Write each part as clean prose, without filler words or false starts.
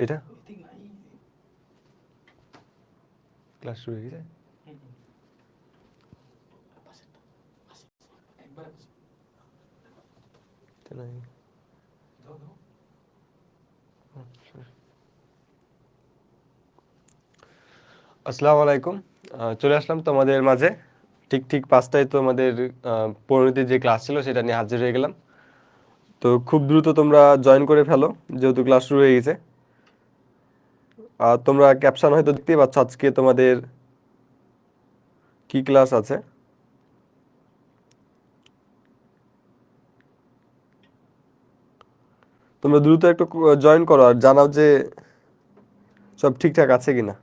এটা ক্লাস শুরু হয়ে গেছে। আসসালামু আলাইকুম, চলে আসলাম তোমাদের মাঝে ঠিক ঠিক 5টায় তোমাদের পরিণতির যে ক্লাস ছিল সেটা নিয়ে হাজির হয়ে গেলাম। তো খুব দ্রুত তোমরা জয়েন করে ফেলো যেহেতু ক্লাস শুরু হয়ে গেছে। আর তোমরা ক্যাপশন হয়তো দেখতেই পাচ্ছ আজকে তোমাদের কি ক্লাস আছে। তোমরা দ্রুত একটু জয়েন করো আর জানাও যে সব ঠিকঠাক আছে কিনা।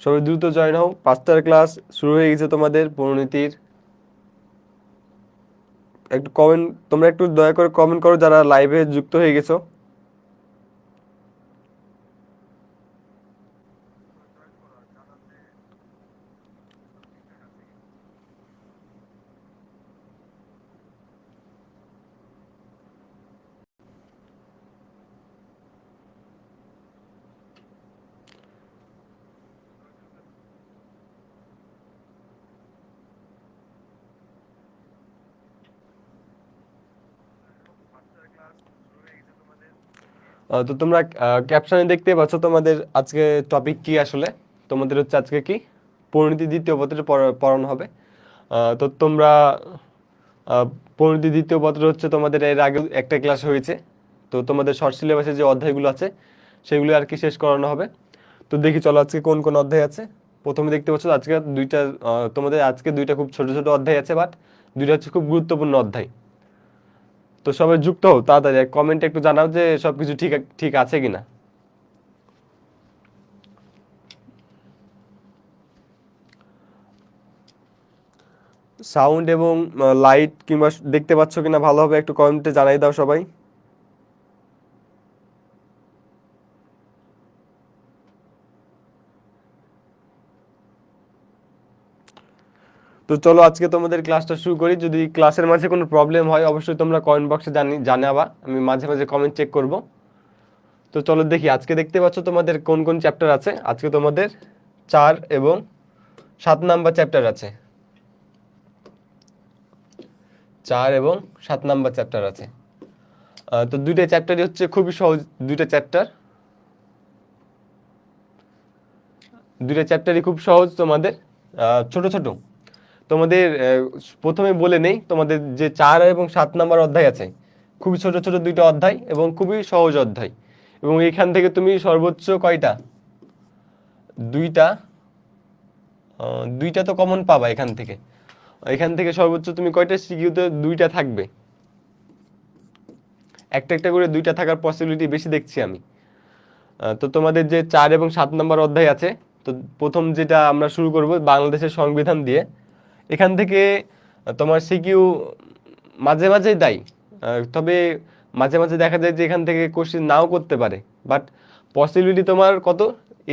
সবাই দ্রুত জয়েন হও, 5টার ক্লাস শুরু হয়ে গেছে তোমাদের পরিণতির। একটু কমেন্ট, তোমরা একটু দয়া করে কমেন্ট করো যারা লাইভে যুক্ত হয়ে গেছো। তো তোমরা ক্যাপশনে দেখতে পাচ্ছ তোমাদের আজকে টপিক কি আসলে। তোমাদের হচ্ছে আজকে কি পরিণতি দ্বিতীয় পত্রে পড়ানো হবে। তো তোমরা পরিণতি দ্বিতীয় পত্র হচ্ছে তোমাদের এর আগে একটা ক্লাস হয়েছে। তো তোমাদের শর্ট সিলেবাসে যে অধ্যায়গুলো আছে সেগুলো আর কি শেষ করানো হবে। তো দেখি চলো আজকে কোন কোন অধ্যায় আছে। প্রথমে দেখতে পাচ্ছ আজকে দুইটা, তোমাদের আজকে দুইটা খুব ছোট ছোট অধ্যায় আছে, বাট দুইটা হচ্ছে খুব গুরুত্বপূর্ণ অধ্যায়। তো সবাই যুক্ত হও তাড়াতাড়ি, কমেন্টে একটু জানাও যে সবকিছু ঠিক ঠিক আছে কিনা। সাউন্ড এবং লাইট কিংবা দেখতে পাচ্ছ কিনা ভালোভাবে একটু কমেন্টে জানাই দাও সবাই। তো চলো আজকে তোমাদের ক্লাসটা শুরু করি। যদি ক্লাসের মাঝে কোনো প্রবলেম হয় অবশ্যই তোমরা কমেন্ট বক্সে জানাবা, আমি মাঝে মাঝে কমেন্ট চেক করব। তো চলো দেখি আজকে দেখতে পাচ্ছ তোমাদের কোন কোন চ্যাপ্টার আছে। আজকে তোমাদের 4 এবং 7 নাম্বার চ্যাপ্টার আছে। 4 এবং 7 নাম্বার চ্যাপ্টার আছে। তো দুইটা চ্যাপ্টারই হচ্ছে খুবই সহজ, দুইটা চ্যাপ্টার, দুইটা চ্যাপ্টারই খুব সহজ তোমাদের, ছোট ছোট। তোমাদের প্রথমে বলে নেই, তোমাদের যে 4 এবং 7 নাম্বার অধ্যায় আছে খুবই ছোট ছোট দুইটা অধ্যায় এবং খুবই সহজ অধ্যায়। এবং এখান থেকে তুমি সর্বোচ্চ কয়টা, দুইটা, দুইটা তো কমন পাবা এখান থেকে। এখান থেকে সর্বোচ্চ তুমি কয়টা সিকিউতে দুইটা থাকবে, একটা একটা করে দুইটা থাকার পসিবিলিটি বেশি দেখছি আমি। তো তোমাদের যে 4 এবং 7 নম্বর অধ্যায় আছে, তো প্রথম যেটা আমরা শুরু করব বাংলাদেশের সংবিধান দিয়ে। এখান থেকে তোমার সিকিউ মাঝে মাঝেই দেয়, তবে মাঝে মাঝে দেখা যায় যে এখান থেকে কোশ্চেন নাও করতে পারে, বাট পসিবিলিটি তোমার কত,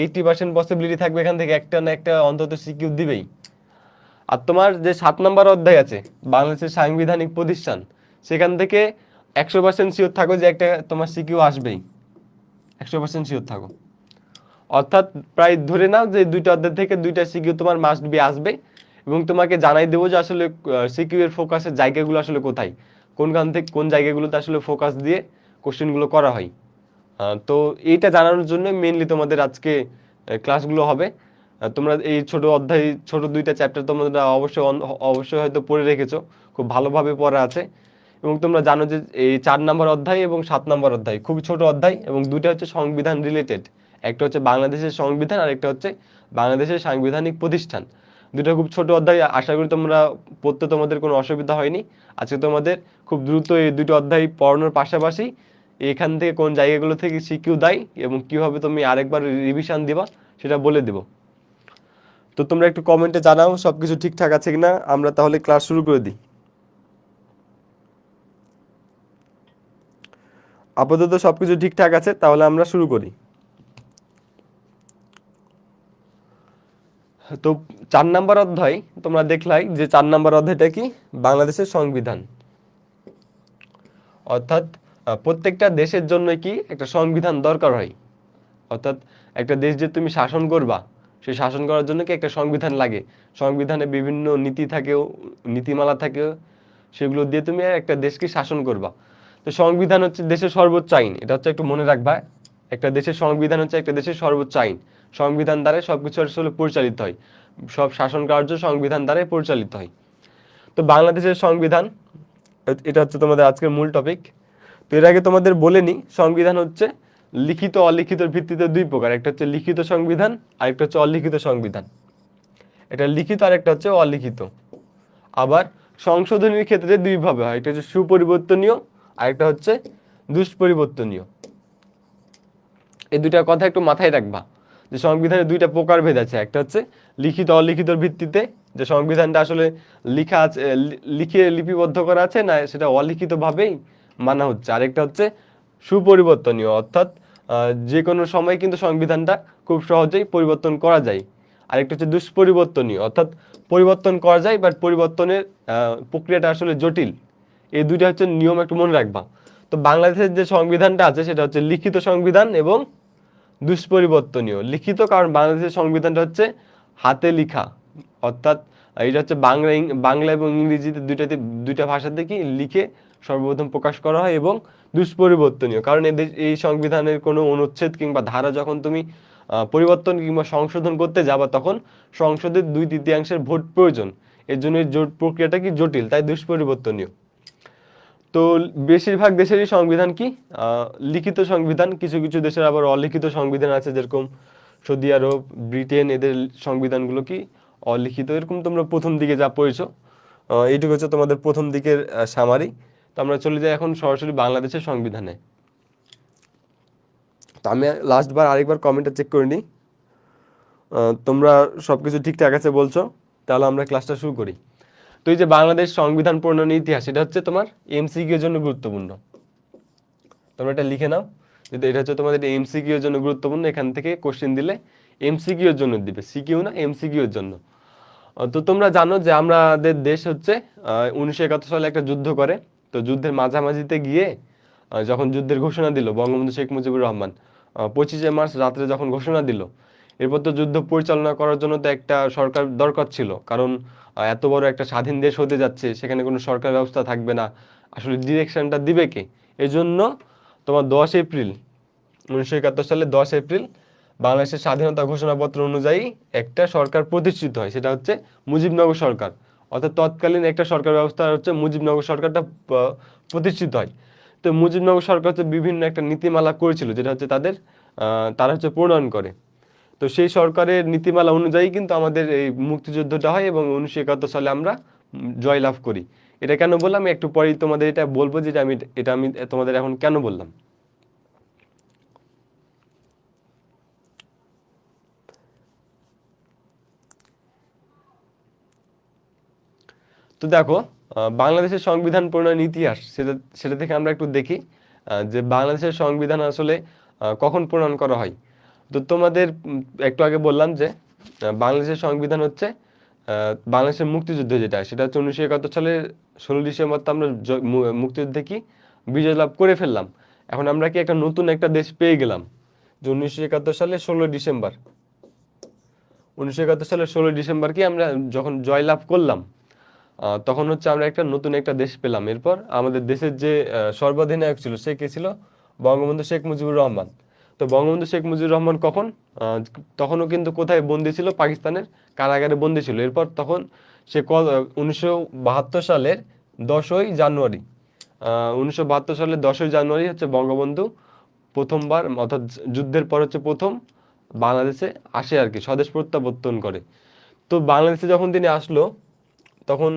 80% পসিবিলিটি থাকবে এখান থেকে একটা না একটা অন্তত সিকিউ দিবেই। আর তোমার যে 7 নম্বর অধ্যায় আছে বাংলাদেশের সাংবিধানিক প্রতিষ্ঠান, সেখান থেকে 100% শিওর থাকো যে একটা তোমার সিকিউ আসবেই, 100% শিওর থাকো। অর্থাৎ প্রায় ধরে নাও যে দুইটা অধ্যায় থেকে দুইটা সিকিউ তোমার মাস্ট বি আসবে। এবং তোমাকে জানাই দেবো যে আসলে সিকিউ এর ফোকাসের জায়গাগুলো আসলে কোথায়, কোনখান থেকে কোন জায়গাগুলোতে আসলে ফোকাস দিয়ে কোশ্চেনগুলো করা হয়। তো এইটা জানানোর জন্য মেইনলি তোমাদের আজকে ক্লাসগুলো হবে। তোমরা এই ছোট অধ্যায়, ছোট দুইটা চ্যাপ্টার তোমরা অবশ্যই অবশ্যই হয়তো পড়ে রেখেছো, খুব ভালোভাবে পড়া আছে। এবং তোমরা জানো যে এই 4 নম্বর অধ্যায় এবং 7 নম্বর অধ্যায় খুবই ছোট অধ্যায় এবং দুইটা হচ্ছে সংবিধান রিলেটেড। একটা হচ্ছে বাংলাদেশের সংবিধান আর একটা হচ্ছে বাংলাদেশের সাংবিধানিক প্রতিষ্ঠান। দুটো খুব ছোট অধ্যায়, আশা করি তোমরা পড়তে তোমাদের কোনো অসুবিধা হয়নি। আজকে তোমাদের খুব দ্রুত এই দুটো অধ্যায় পড়ানোর পাশাপাশি এখান থেকে কোন জায়গাগুলো থেকে সিকিউ দেয় এবং কিভাবে তুমি আরেকবার রিভিশন দিবা সেটা বলে দেব। তো তোমরা একটু কমেন্টে জানাও সবকিছু ঠিকঠাক আছে কিনা, আমরা তাহলে ক্লাস শুরু করে দিই। আপাতত সবকিছু ঠিকঠাক আছে, তাহলে আমরা শুরু করি। তো 4 নম্বর অধ্যায় তোমরা দেখলাই যে 4 নম্বর অধ্যায়টা কি, বাংলাদেশের সংবিধান। অর্থাৎ প্রত্যেকটা দেশের জন্য কি একটা সংবিধান দরকার হয়। অর্থাৎ একটা দেশ যে তুমি শাসন করবা, সেই শাসন করার জন্য কি একটা সংবিধান লাগে। সংবিধানে বিভিন্ন নীতি থাকে, নীতিমালা থাকে, সেগুলো দিয়ে তুমি একটা দেশকে শাসন করবা। তো সংবিধান হচ্ছে দেশের সর্বোচ্চ আইন, এটা হচ্ছে একটু মনে রাখবা। একটা দেশের সংবিধান হচ্ছে একটা দেশের সর্বোচ্চ আইন। সংবিধান দ্বারা সবকিছু আসলে পরিচালিত হয়, সব শাসন কার্য সংবিধান দ্বারাই পরিচালিত হয়। তো বাংলাদেশের সংবিধান, এটা হচ্ছে তোমাদের আজকের মূল টপিক। তো এর আগে তোমাদের বলে নি, সংবিধান হচ্ছে লিখিত অলিখিত ভিত্তিতে দুই প্রকার, একটা হচ্ছে লিখিত সংবিধান আর একটা হচ্ছে অলিখিত সংবিধান। এটা লিখিত আর একটা হচ্ছে অলিখিত। আবার সংশোধনীর ক্ষেত্রে দুই ভাবে হয়, একটা হচ্ছে সুপরিবর্তনীয় আর একটা হচ্ছে দুষ্পরিবর্তনীয়। এই দুইটা কথা একটু মাথায় রাখবা যে সংবিধানের দুইটা প্রকারভেদ আছে। একটা হচ্ছে লিখিত অলিখিতর ভিত্তিতে, যে সংবিধানটা আসলে লিখা আছে, লিখে লিপিবদ্ধ করা আছে না সেটা অলিখিতভাবেই মানা হচ্ছে। আরেকটা হচ্ছে সুপরিবর্তনীয়, অর্থাৎ যে কোনো সময় কিন্তু সংবিধানটা খুব সহজেই পরিবর্তন করা যায়। আরেকটা হচ্ছে দুষ্পরিবর্তনীয়, অর্থাৎ পরিবর্তন করা যায় বাট পরিবর্তনের প্রক্রিয়াটা আসলে জটিল। এই দুইটা হচ্ছে নিয়ম, একটু মনে রাখবা। তো বাংলাদেশের যে সংবিধানটা আছে সেটা হচ্ছে লিখিত সংবিধান এবং দুষ্পরিবর্তনীয়। লিখিত কারণ বাংলাদেশের সংবিধানটা হচ্ছে হাতে লিখা, অর্থাৎ এটা হচ্ছে বাংলা এবং ইংরেজিতে দুইটা ভাষাতে কি লিখে সর্বপ্রথম প্রকাশ করা হয়। এবং দুষ্পরিবর্তনীয় কারণ এই সংবিধানের কোনো অনুচ্ছেদ কিংবা ধারা যখন তুমি পরিবর্তন কিংবা সংশোধন করতে যাবা তখন সংসদের 2/3 ভোট প্রয়োজন। এর জন্য এই প্রক্রিয়াটা কি জটিল, তাই দুষ্পরিবর্তনীয়। তো বেশিরভাগ দেশেরই সংবিধান কি লিখিত সংবিধান, কিছু কিছু দেশের আবার অলিখিত সংবিধান আছে, যেরকম সৌদি আরব, ব্রিটেন, এদের সংবিধানগুলো কি অলিখিত। এরকম তোমরা প্রথম দিকে যা পড়েছো, এইটুকু হচ্ছে তোমাদের প্রথম দিকের সামারি। তো আমরা চলে যাই এখন সরাসরি বাংলাদেশের সংবিধানে। তো আমি লাস্টবার আরেকবার কমেন্টটা চেক করে নিই, তোমরা সব কিছু ঠিকঠাক আছে বলছো, তাহলে আমরা ক্লাসটা শুরু করি। তো এই যে বাংলাদেশ সংবিধান প্রণয়নের ইতিহাস, এটা হচ্ছে তোমার এমসিকিউ এর জন্য গুরুত্বপূর্ণ। তোমরা এটা লিখে নাও, যদি এটা হচ্ছে তোমাদের এমসিকিউ এর জন্য গুরুত্বপূর্ণ। এখান থেকে কোশ্চেন দিলে এমসিকিউ এর জন্য দিবে, সিকিউ না, এমসিকিউ এর জন্য। তো তোমরা জানো যে আমাদের দেশ হচ্ছে 1971 সালে একটা যুদ্ধ করে। তো যুদ্ধের মাঝামাঝিতে গিয়ে যখন যুদ্ধের ঘোষণা দিল বঙ্গবন্ধু শেখ মুজিবুর রহমান, 25শে মার্চ রাত্রে যখন ঘোষণা দিল, এরপর তো যুদ্ধ পরিচালনা করার জন্য তো একটা সরকার দরকার ছিল। কারণ এত বড় একটা স্বাধীন দেশ হতে যাচ্ছে, সেখানে কোনো সরকার ব্যবস্থা থাকবে না, আসলে ডিরেকশনটা দিবে কে। এজন্য তোমার 10 এপ্রিল 1971 সালে 10 এপ্রিল বাংলাদেশের স্বাধীনতা ঘোষণাপত্র অনুযায়ী একটা সরকার প্রতিষ্ঠিত হয়, সেটা হচ্ছে মুজিবনগর সরকার। অর্থাৎ তৎকালীন একটা সরকার ব্যবস্থা হচ্ছে মুজিবনগর সরকারটা প্রতিষ্ঠিত হয়। তো মুজিবনগর সরকার হচ্ছে বিভিন্ন একটা নীতিমালা করেছিল, যেটা হচ্ছে তারা হচ্ছে প্রণয়ন করে। তো সেই সরকারের নীতিমালা অনুযায়ী কিন্তু আমাদের এই মুক্তিযুদ্ধটা হয় এবং 1971 সালে আমরা জয়লাভ করি। এটা কেন বললাম একটু পরেই তোমাদের এটা বলবো, যে আমি তোমাদের এখন কেন বললাম। তো দেখো, বাংলাদেশের সংবিধান প্রণয়ন ইতিহাস, সেটা সেটা থেকে আমরা একটু দেখি যে বাংলাদেশের সংবিধান আসলে কখন প্রণয়ন করা হয়। তো তোমাদের একটু আগে বললাম যে বাংলাদেশের সংবিধান হচ্ছে বাংলাদেশের মুক্তিযুদ্ধ যেটা, সেটা হচ্ছে 1971 সালের 16 ডিসেম্বর। তো আমরা মুক্তিযুদ্ধে কি বিজয় লাভ করে ফেললাম। এখন আমরা কি একটা নতুন একটা দেশ পেয়ে গেলাম, যে 1971 সালের 16 ডিসেম্বর। 1971 সালের 16 ডিসেম্বর কি আমরা যখন জয়লাভ করলাম, তখন হচ্ছে আমরা একটা নতুন একটা দেশ পেলাম। এরপর আমাদের দেশের যে সর্বাধিনায়ক ছিল সে কে ছিল, বঙ্গবন্ধু শেখ মুজিবুর রহমান। তো বঙ্গবন্ধু শেখ মুজিবুর রহমান তখনও কিন্তু কোথায় বন্দী ছিল, পাকিস্তানের কারাগারে বন্দী ছিল। এরপর তখন সে 1972 সালের 10ই জানুয়ারি 1972 সালের 10ই জানুয়ারি হচ্ছে বঙ্গবন্ধু প্রথমবার, অর্থাৎ যুদ্ধের পর হচ্ছে প্রথম বাংলাদেশে আসে আর কি, স্বদেশ প্রত্যাবর্তন করে। তো বাংলাদেশে যখন তিনি আসলো, তখন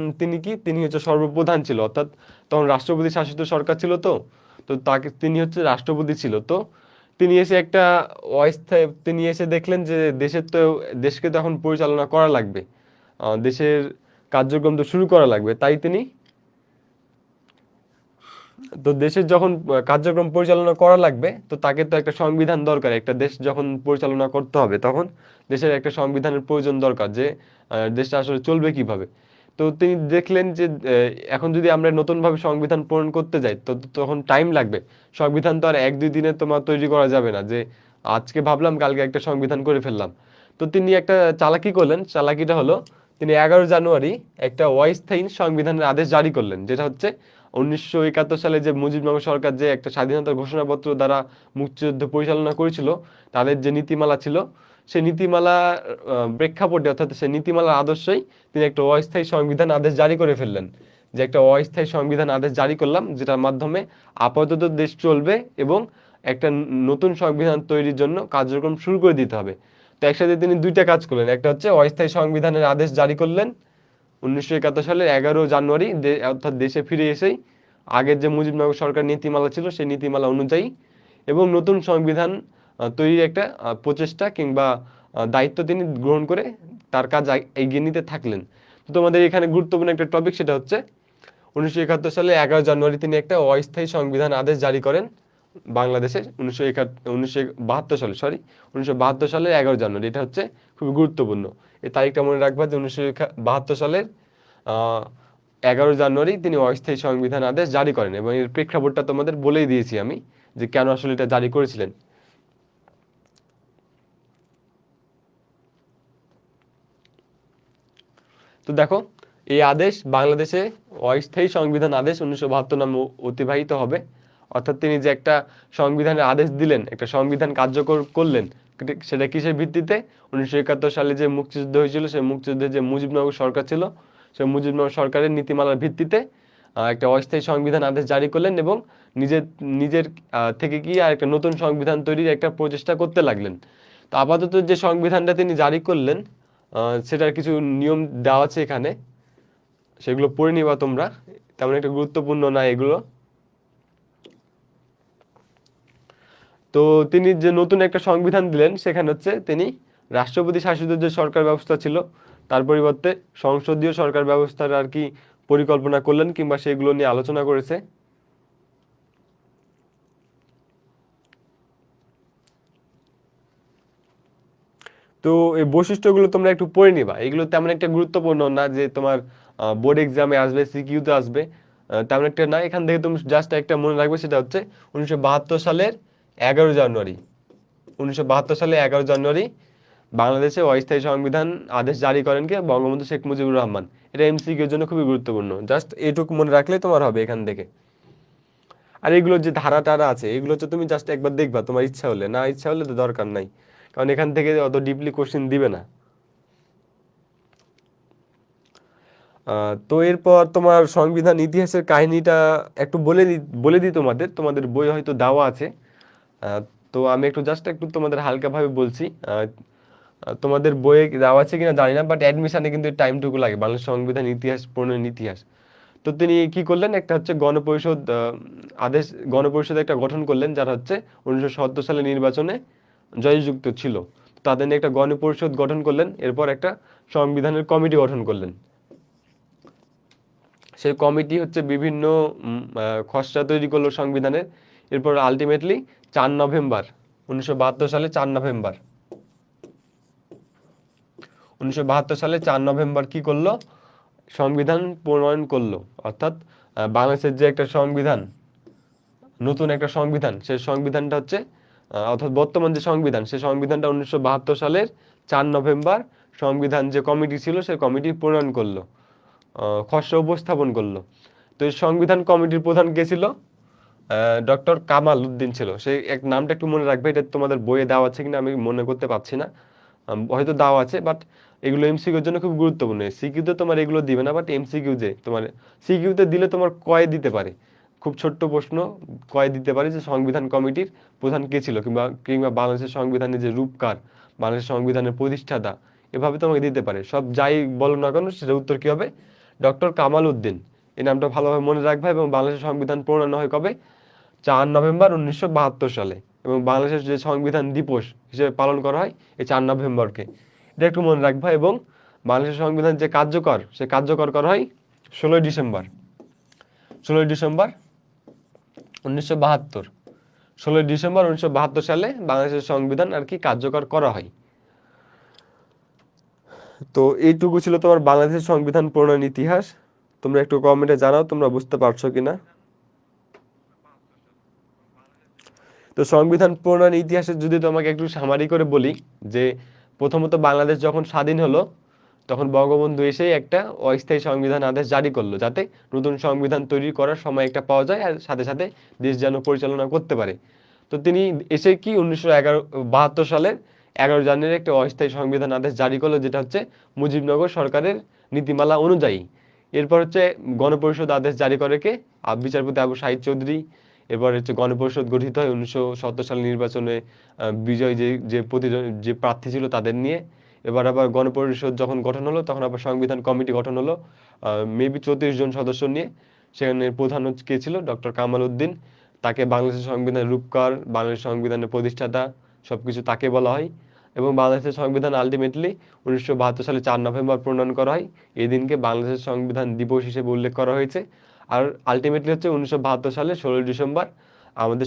তিনি হচ্ছে সর্বপ্রধান ছিল, অর্থাৎ তখন রাষ্ট্রপতি শাসিত সরকার ছিল। তো তো তিনি হচ্ছে রাষ্ট্রপতি ছিল। তো তিনি এসে দেখলেন যে দেশকে তো এখন পরিচালনা করা লাগবে, দেশের কার্যক্রম তো শুরু করা লাগবে। তাই তিনি তো দেশের যখন কার্যক্রম পরিচালনা করা লাগবে, তো তাকে তো একটা সংবিধান দরকার। একটা দেশ যখন পরিচালনা করতে হবে তখন দেশের একটা সংবিধানের প্রয়োজন দরকার, যে দেশটা আসলে চলবে কিভাবে। তো তিনি দেখলেন যে এখন যদি আমরা নতুনভাবে সংবিধান প্রণয়ন করতে যাই তো তখন টাইম লাগবে। সংবিধান তো আর 1-2 দিনে তোমার তৈরি করা যাবে না, যে আজকে ভাবলাম কালকে একটা সংবিধান করে ফেললাম। তো তিনি একটা চালাকি করলেন। চালাকিটা হলো, তিনি 11 জানুয়ারি একটা অস্থায়ী সংবিধানের আদেশ জারি করলেন, যেটা হচ্ছে 1971 সালে যে মুজিবনগর সরকার যে একটা স্বাধীনতার ঘোষণাপত্র দ্বারা মুক্তিযুদ্ধ পরিচালনা করেছিল, তাদের যে নীতিমালা ছিল, সেই নীতিমালা প্রেক্ষাপটে অর্থাৎ সেই নীতিমালার আদর্শই তিনি একটা অস্থায়ী সংবিধান আদেশ জারি করে ফেললেন। যে একটা অস্থায়ী সংবিধান আদেশ জারি করলাম, যেটার মাধ্যমে আপাতত দেশ চলবে এবং একটা নতুন সংবিধান তৈরির জন্য কার্যক্রম শুরু করে দিতে হবে। তো একসাথে তিনি দুইটা কাজ করলেন। একটা হচ্ছে অস্থায়ী সংবিধানের আদেশ জারি করলেন 1971 সালের 11 জানুয়ারি, অর্থাৎ দেশে ফিরে এসেই আগের যে মুজিবনগর সরকার নীতিমালা ছিল সেই নীতিমালা অনুযায়ী, এবং নতুন সংবিধান তৈরির একটা প্রচেষ্টা কিংবা দায়িত্ব তিনি গ্রহণ করে তার কাজ এগিয়ে নিতে থাকলেন। তো তোমাদের এখানে গুরুত্বপূর্ণ একটা টপিক, সেটা হচ্ছে 1971 সালে 11 জানুয়ারি তিনি একটা অস্থায়ী সংবিধান আদেশ জারি করেন বাংলাদেশে। 1972 সালের 11 জানুয়ারি, এটা হচ্ছে খুবই গুরুত্বপূর্ণ। এই তারিখটা মনে রাখবা যে 1972 সালের 11 জানুয়ারি তিনি অস্থায়ী সংবিধান আদেশ জারি করেন, এবং এর প্রেক্ষাপটটা তোমাদের বলেই দিয়েছি আমি, যে কেন আসলে এটা জারি করেছিলেন। তো দেখো, এই আদেশ বাংলাদেশে অস্থায়ী সংবিধান আদেশ 1972 নামে অতিবাহিত হবে। অর্থাৎ তিনি যে একটা সংবিধানের আদেশ দিলেন, একটা সংবিধান কার্যকর করলেন, সেটা কিসের ভিত্তিতে? 1971 সালে যে মুক্তিযুদ্ধ হয়েছিল, সেই মুক্তিযুদ্ধে যে মুজিবনগর সরকার ছিল, সেই মুজিবনগর সরকারের নীতিমালার ভিত্তিতে একটা অস্থায়ী সংবিধান আদেশ জারি করলেন, এবং নিজের নিজের থেকে কি আর একটা নতুন সংবিধান তৈরির একটা প্রচেষ্টা করতে লাগলেন। তো আপাতত যে সংবিধানটা তিনি জারি করলেন, সেটার কিছু নিয়ম দেওয়া আছে এখানে, সেগুলো পড়ে নিবা তোমরা, তেমন একটা গুরুত্বপূর্ণ না এগুলো। তো তিনি যে নতুন একটা সংবিধান দিলেন, সেখানে হচ্ছে তিনি রাষ্ট্রপতি শাসিত যে সরকার ব্যবস্থা ছিল তার পরিবর্তে সংসদীয় সরকার ব্যবস্থার আর কি পরিকল্পনা করলেন, কিংবা সেগুলো নিয়ে আলোচনা করেছে। তো এই বৈশিষ্ট্যগুলো তোমরা একটু পড়ে নিবা। এগুলো তেমন একটা গুরুত্বপূর্ণ না যে তোমার বোর্ড এক্সামে আসবে, সিকিউতে আসবে, তেমন একটা না। এখান থেকে তুমি জাস্ট একটা মনে রাখবে, সেটা হচ্ছে 1972 সালের 11 জানুয়ারি। 1972 সালে 11 জানুয়ারি বাংলাদেশে অস্থায়ী সংবিধান আদেশ জারি করেন কে? বঙ্গবন্ধু শেখ মুজিবুর রহমান। এটা এমসিকিউর জন্য খুবই গুরুত্বপূর্ণ, জাস্ট এটুকু মনে রাখলে তোমার হবে এখান থেকে। আর এগুলোর যে ধারা টারা আছে, এগুলো তো তুমি জাস্ট একবার দেখবা তোমার ইচ্ছা হলে, না ইচ্ছা হলে তো দরকার নাই, কারণ এখান থেকে অত ডিপলি কোশ্চেন দিবে না। তো এরপর তোমার সংবিধান ইতিহাসের কাহিনীটা একটু বলে দিই তোমাদের। তোমাদের বই হয়তো দেওয়া আছে, আহ, তো আমি একটু জাস্ট একটু তোমাদের হালকাভাবে বলছি। তোমাদের বইয়ে দেওয়া আছে কিনা জানি না, বাট অ্যাডমিশনে কিন্তু টাইমটুকু লাগে, বাংলাদেশ সংবিধান ইতিহাস, প্রণয়ন ইতিহাস। তো তিনি কি করলেন, একটা হচ্ছে গণপরিষদ আদেশ, গণপরিষদ একটা গঠন করলেন, যারা হচ্ছে 1970 সালে নির্বাচনে জয়যুক্ত ছিল। তাদের নিয়ে একটা গণপরিষদ গঠন করলেন। এরপর একটা সংবিধানের কমিটি গঠন করলেন। সেই কমিটি হচ্ছে বিভিন্ন খসড়া তৈরি করলো সংবিধানের। এরপর আলটিমেটলি 4 নভেম্বর 1972 সালে 4 নভেম্বর কি করলো? সংবিধান প্রণয়ন করলো। অর্থাৎ বাংলাদেশের যে একটা সংবিধান, নতুন একটা সংবিধান, সেই সংবিধানটা হচ্ছে অর্থাৎ বর্তমান যে সংবিধান, সেই সংবিধানটা 1972 সালের 4 নভেম্বর সংবিধান যে কমিটি ছিল, সেই কমিটি প্রণয়ন করলো, খসড়া উপস্থাপন করলো। তো এই সংবিধান কমিটির প্রধান কে ছিল? ডক্টর কামাল উদ্দিন ছিল। সেই এক নামটা একটু মনে রাখবে, এটা তোমাদের বইয়ে দেওয়া আছে কিনা আমি মনে করতে পারছি না, হয়তো দেওয়া আছে, বাট এগুলো এমসিকিউর জন্য খুব গুরুত্বপূর্ণ। সিকিউতে তোমার এগুলো দিবে না, বাট এমসিকিউ যে তোমার সিকিউতে দিলে তোমার কয়ে দিতে পারে, খুব ছোট্ট প্রশ্ন কয়ে দিতে পারে যে সংবিধান কমিটির প্রধান কে ছিল, কিংবা কিংবা বাংলাদেশের সংবিধানের যে রূপকার, বাংলাদেশের সংবিধানের প্রতিষ্ঠাতা, এভাবে তোমাকে দিতে পারে। সব যাই বলো না কেন, সেটা উত্তর কি হবে? ডক্টর কামাল উদ্দিন। এই নামটা ভালোভাবে মনে রাখবে। এবং বাংলাদেশের সংবিধান প্রণয়ন হয় কবে? 4 নভেম্বর 1972 সালে। এবং বাংলাদেশের যে সংবিধান দিবস হিসেবে পালন করা হয় এই 4 নভেম্বরকে, এটা একটু মনে রাখবা। এবং বাংলাদেশের সংবিধান যে কার্যকর, সে কার্যকর করা হয় 16ই ডিসেম্বর। 16ই ডিসেম্বর 1972, 16 ডিসেম্বর 1972 সালে বাংলাদেশের সংবিধান আর কি কার্যকর করা হয়। তো এইটুকু ছিল তোমার বাংলাদেশের সংবিধান প্রণয়ন ইতিহাস। তোমরা একটু কমেন্টে জানাও তোমরা বুঝতে পারছো কিনা। তো সংবিধান প্রণয়ন ইতিহাসে যদি তোমাকে একটু সামারি করে বলি, যে প্রথমত বাংলাদেশ যখন স্বাধীন হলো তখন বঙ্গবন্ধু এসেই একটা অস্থায়ী সংবিধান আদেশ জারি করলো, যাতে নতুন সংবিধান তৈরি করার সময় একটা পাওয়া যায় আর সাথে সাথে দেশ যেন পরিচালনা করতে পারে। তো তিনি এসে কি 1972 সালের 11 জানুয়ারি একটা অস্থায়ী সংবিধান আদেশ জারি করলো, যেটা হচ্ছে মুজিবনগর সরকারের নীতিমালা অনুযায়ী। এরপর হচ্ছে গণপরিষদ আদেশ জারি করে কে, বিচারপতি আবু সাঈদ চৌধুরী। এরপর হচ্ছে গণপরিষদ গঠিত হয় 1970 সালের নির্বাচনে বিজয় যে প্রার্থী ছিল তাদের নিয়ে। এবার আবার গণপরিষদ যখন গঠন হলো তখন আবার সংবিধান কমিটি গঠন হলো মেবি 34 জন সদস্য নিয়ে। সেখানে প্রধান কে ছিল? ডক্টর কামাল উদ্দিন। তাকে বাংলাদেশের সংবিধানের রূপকার, বাংলাদেশের সংবিধানের প্রতিষ্ঠাতা সবকিছু তাকে বলা হয়। এবং বাংলাদেশের সংবিধান আলটিমেটলি 1972 সালে 4 নভেম্বর প্রণয়ন করা হয়। এই দিনকে বাংলাদেশের সংবিধান দিবস হিসেবে উল্লেখ করা হয়েছে। আর আলটিমেটলি হচ্ছে 1972 সালে 16 ডিসেম্বর আমাদের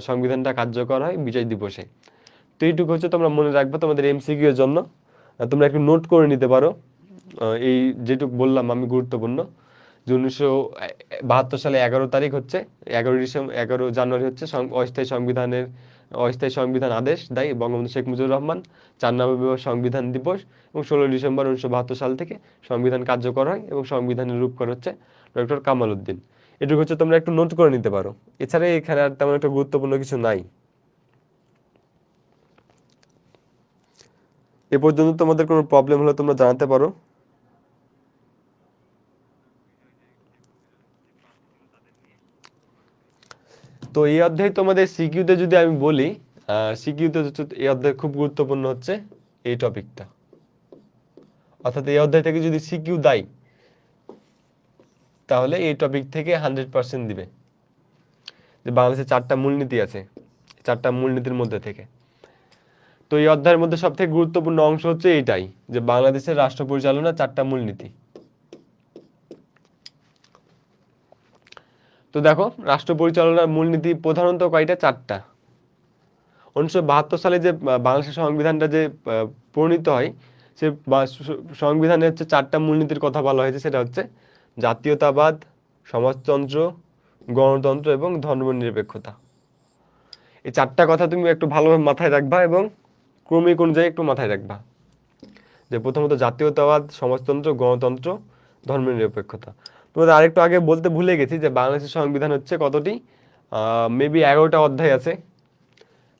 সংবিধানটা কার্যকর হয় বিজয় দিবসে। তো এইটুকু হচ্ছে তোমরা মনে রাখবে তোমাদের এমসিকিউ এর জন্য। তোমরা একটু নোট করে নিতে পারো। এই যেটুকু বললাম আমি গুরুত্বপূর্ণ, যে 1972 সালে 11 তারিখ হচ্ছে 11 জানুয়ারি হচ্ছে অস্থায়ী সংবিধান আদেশ দেয় বঙ্গবন্ধু শেখ মুজিবুর রহমান। 4 নভেম্বর সংবিধান দিবস এবং 16 ডিসেম্বর 1972 সাল থেকে সংবিধান কার্যকর হয় এবং সংবিধানের রূপকার হচ্ছে ডক্টর কামাল উদ্দিন। এটুকু হচ্ছে তোমরা একটু নোট করে নিতে পারো। এছাড়া এখানে আর তেমন একটা গুরুত্বপূর্ণ কিছু নাই। এ পর্যন্ত তোমাদের কোনো প্রবলেম হলে তোমরা জানাতে পারো। তো এই অধ্যায়ে তোমাদের সিকিউতে যদি আমি বলি, সিকিউতে এই অধ্যায় খুব গুরুত্বপূর্ণ হচ্ছে এই টপিকটা। অর্থাৎ এই অধ্যায় থেকে যদি সিকিউ দেয় তাহলে এই টপিক থেকে 100% দিবে। যে বাংলাদেশে 4টা মূলনীতি আছে, 4টা মূলনীতির মধ্যে থেকে। তো এই অধ্যায়ের মধ্যে সবথেকে গুরুত্বপূর্ণ অংশ হচ্ছে এইটাই, যে বাংলাদেশের রাষ্ট্র পরিচালনা 4টা মূলনীতি। তো দেখো, রাষ্ট্র পরিচালনার মূলনীতি প্রধানত কয়টা? 4টা। 1972 সালে যে বাংলাদেশের সংবিধানটা যে প্রণীত হয়, সে সংবিধানে হচ্ছে 4টা মূলনীতির কথা বলা হয়েছে। সেটা হচ্ছে জাতীয়তাবাদ, সমাজতন্ত্র, গণতন্ত্র এবং ধর্মনিরপেক্ষতা। এই 4টা কথা তুমি একটু ভালোভাবে মাথায় রাখবা এবং ক্রমিক অনুযায়ী একটু মাথায় রাখবা, যে প্রথমত জাতীয়তাবাদ, সমাজতন্ত্র, গণতন্ত্র, ধর্মনিরপেক্ষতা। তোমাদের আরেকটু আগে বলতে ভুলে গেছি যে বাংলাদেশের সংবিধান হচ্ছে কতটি, মেবি 11টা অধ্যায় আছে।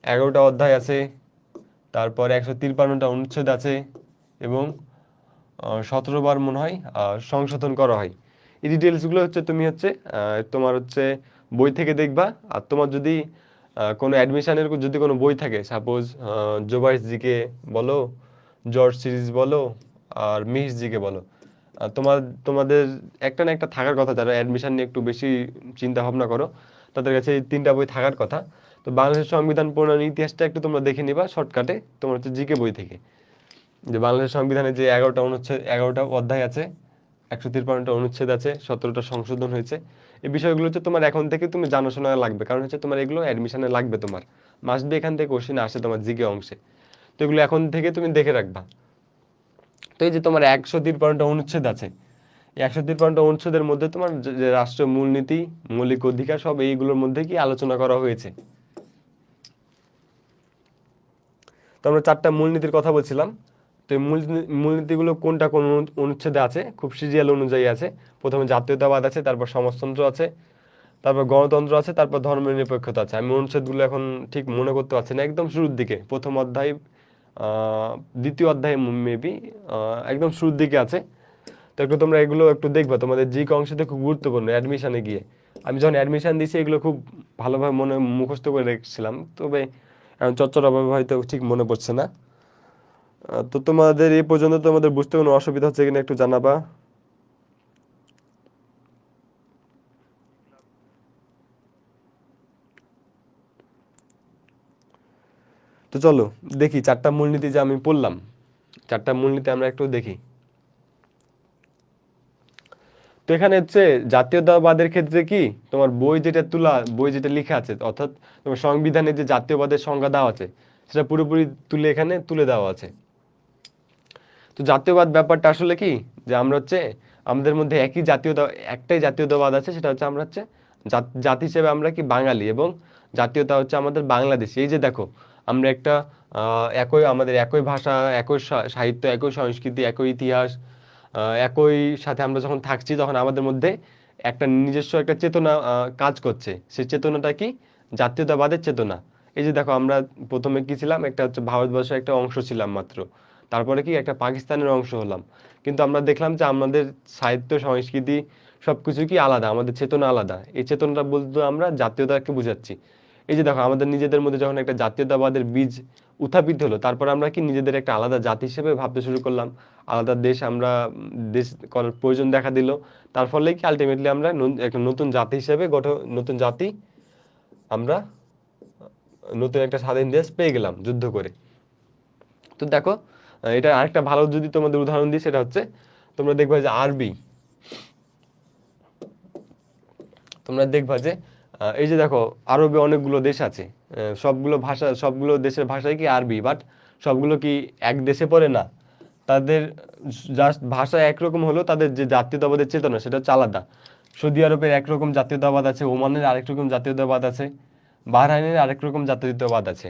11টা অধ্যায় আছে, তারপরে 153টা অনুচ্ছেদ আছে এবং 17 বার মনে হয় সংশোধন করা হয়। এই ডিটেলসগুলো হচ্ছে তুমি হচ্ছে তোমার হচ্ছে বই থেকে দেখবা। আর তোমার যদি কোনো অ্যাডমিশনের যদি কোনো বই থাকে, সাপোজ জোবাইস জিকে বলো, জর্জ সিরিজ বলো, আর মিহির জিকে বলো, তোমাদের একটা না একটা থাকার কথা। যারা অ্যাডমিশন নিয়ে একটু বেশি চিন্তা ভাবনা করো তাদের কাছে এই 3টা বই থাকার কথা। তো বাংলাদেশের সংবিধান প্রণয়ন ইতিহাসটা একটু তোমরা দেখে নিবা শর্টকাটে, তোমার হচ্ছে জিকে বই থেকে। যে বাংলাদেশ সংবিধানে যে 11টা অধ্যায় আছে, 153টা অনুচ্ছেদ আছে, 17টা সংশোধন হয়েছে, এই বিষয়গুলো হচ্ছে তোমার এখন থেকে তুমি জানাশোনা লাগবে। কারণ হচ্ছে তোমার এগুলো অ্যাডমিশনে লাগবে, তোমার মাস্ট বি এখান থেকে কোশ্চেন আসে তোমার জিকে অংশে। তো এগুলো এখন থেকে তুমি দেখে রাখবা। তো এই যে তোমার 153টা অনুচ্ছেদ আছে, এই 153টা অনুচ্ছেদের মধ্যে তোমার যে রাষ্ট্রীয় মূলনীতি, মৌলিক অধিকার সব এইগুলোর মধ্যে কি আলোচনা করা হয়েছে। তো আমরা 4টা মূলনীতির কথা বলছিলাম। তো এই মূলনীতিগুলো কোনটা কোন অনুচ্ছেদে আছে, খুব সিরিয়াল অনুযায়ী আছে। প্রথমে জাতীয়তাবাদ আছে, তারপর সমাজতন্ত্র আছে, তারপর গণতন্ত্র আছে, তারপর ধর্মনিরপেক্ষতা আছে। আমি অনুচ্ছেদগুলো এখন ঠিক মনে করতে পারছি না। একদম শুরুর দিকে প্রথম অধ্যায়, দ্বিতীয় অধ্যায় মেবি একদম শুরুর দিকে আছে। তো একটু তোমরা এগুলো একটু দেখবা, তোমাদের জিকে অংশতে খুব গুরুত্বপূর্ণ অ্যাডমিশনে গিয়ে। আমি যখন অ্যাডমিশন দিয়েছি এগুলো খুব ভালোভাবে মুখস্থ করে রেখেছিলাম, তবে এখন চচ্চড়াভাবে হয়তো ঠিক মনে পড়ছে না। তো তোমাদের এই পর্যন্ত তোমাদের বুঝতে কোনো অসুবিধা হচ্ছে কিনা একটু জানাবা। তো চলো দেখি 4টা মূলনীতি যে আমি পড়লাম, 4টা মূলনীতি আমরা একটু দেখি। তো এখানে হচ্ছে জাতীয়তাবাদের ক্ষেত্রে কি তোমার বই যেটা লেখা আছে, অর্থাৎ তোমার সংবিধানে যে জাতীয়বাদের সংজ্ঞা দেওয়া আছে সেটা পুরোপুরি এখানে তুলে দেওয়া আছে। তো জাতীয়বাদ ব্যাপারটা আসলে কি, যে আমরা হচ্ছে আমাদের মধ্যে একটাই জাতীয়তাবাদ আছে, সেটা হচ্ছে আমরা হচ্ছে জাতি হিসেবে আমরা কি বাঙালি, এবং জাতীয়তা হচ্ছে আমাদের বাংলাদেশ। এই যে দেখো, আমরা একটা আমাদের একই ভাষা, একই সাহিত্য, একই সংস্কৃতি, একই ইতিহাস, একই সাথে আমরা যখন থাকছি, তখন আমাদের মধ্যে একটা নিজস্ব একটা চেতনা কাজ করছে। সেই চেতনাটা কি? জাতীয়তাবাদের চেতনা। এই যে দেখো, আমরা প্রথমে কি ছিলাম, একটা হচ্ছে ভারতবর্ষের একটা অংশ ছিলাম মাত্র, তারপরে কি একটা পাকিস্তানের অংশ হলাম, কিন্তু আমরা দেখলাম যে আমাদের সাহিত্য, সংস্কৃতি সবকিছু কি আলাদা, আমাদের চেতনা আলাদা। এই চেতনাটা বলতে আমরা জাতীয়তাকে বুঝাচ্ছি। এই যে দেখো, আমাদের নিজেদের মধ্যে যখন একটা জাতীয়তাবাদের বীজ উত্থাপিত হলো, তারপর আমরা কি নিজেদের একটা আলাদা জাতি হিসেবে ভাবতে শুরু করলাম, আলাদা দেশ আমরা দেশ করার প্রয়োজন দেখা দিল। তার ফলে কি আলটিমেটলি আমরা একটা নতুন জাতি হিসেবে নতুন জাতি আমরা নতুন একটা স্বাধীন দেশ পেয়ে গেলাম যুদ্ধ করে। তো দেখো, এটা আরেকটা ভালো যদি তোমাদের উদাহরণ দিই, সেটা হচ্ছে তোমরা দেখবা যে আরবি, তোমরা দেখবা যে এই যে দেখো, আরবে অনেকগুলো দেশ আছে, সবগুলো দেশের ভাষাই কি আরবি, বাট সবগুলো কি এক দেশে পড়ে না। তাদের জাস্ট ভাষা একরকম হলেও তাদের যে জাতীয়তাবাদের চেতনা সেটা হচ্ছে আলাদা। সৌদি আরবের একরকম জাতীয়তাবাদ আছে, ওমানের আরেক রকম জাতীয়তাবাদ আছে, বাহরাইনের আরেক রকম জাতীয়তাবাদ আছে।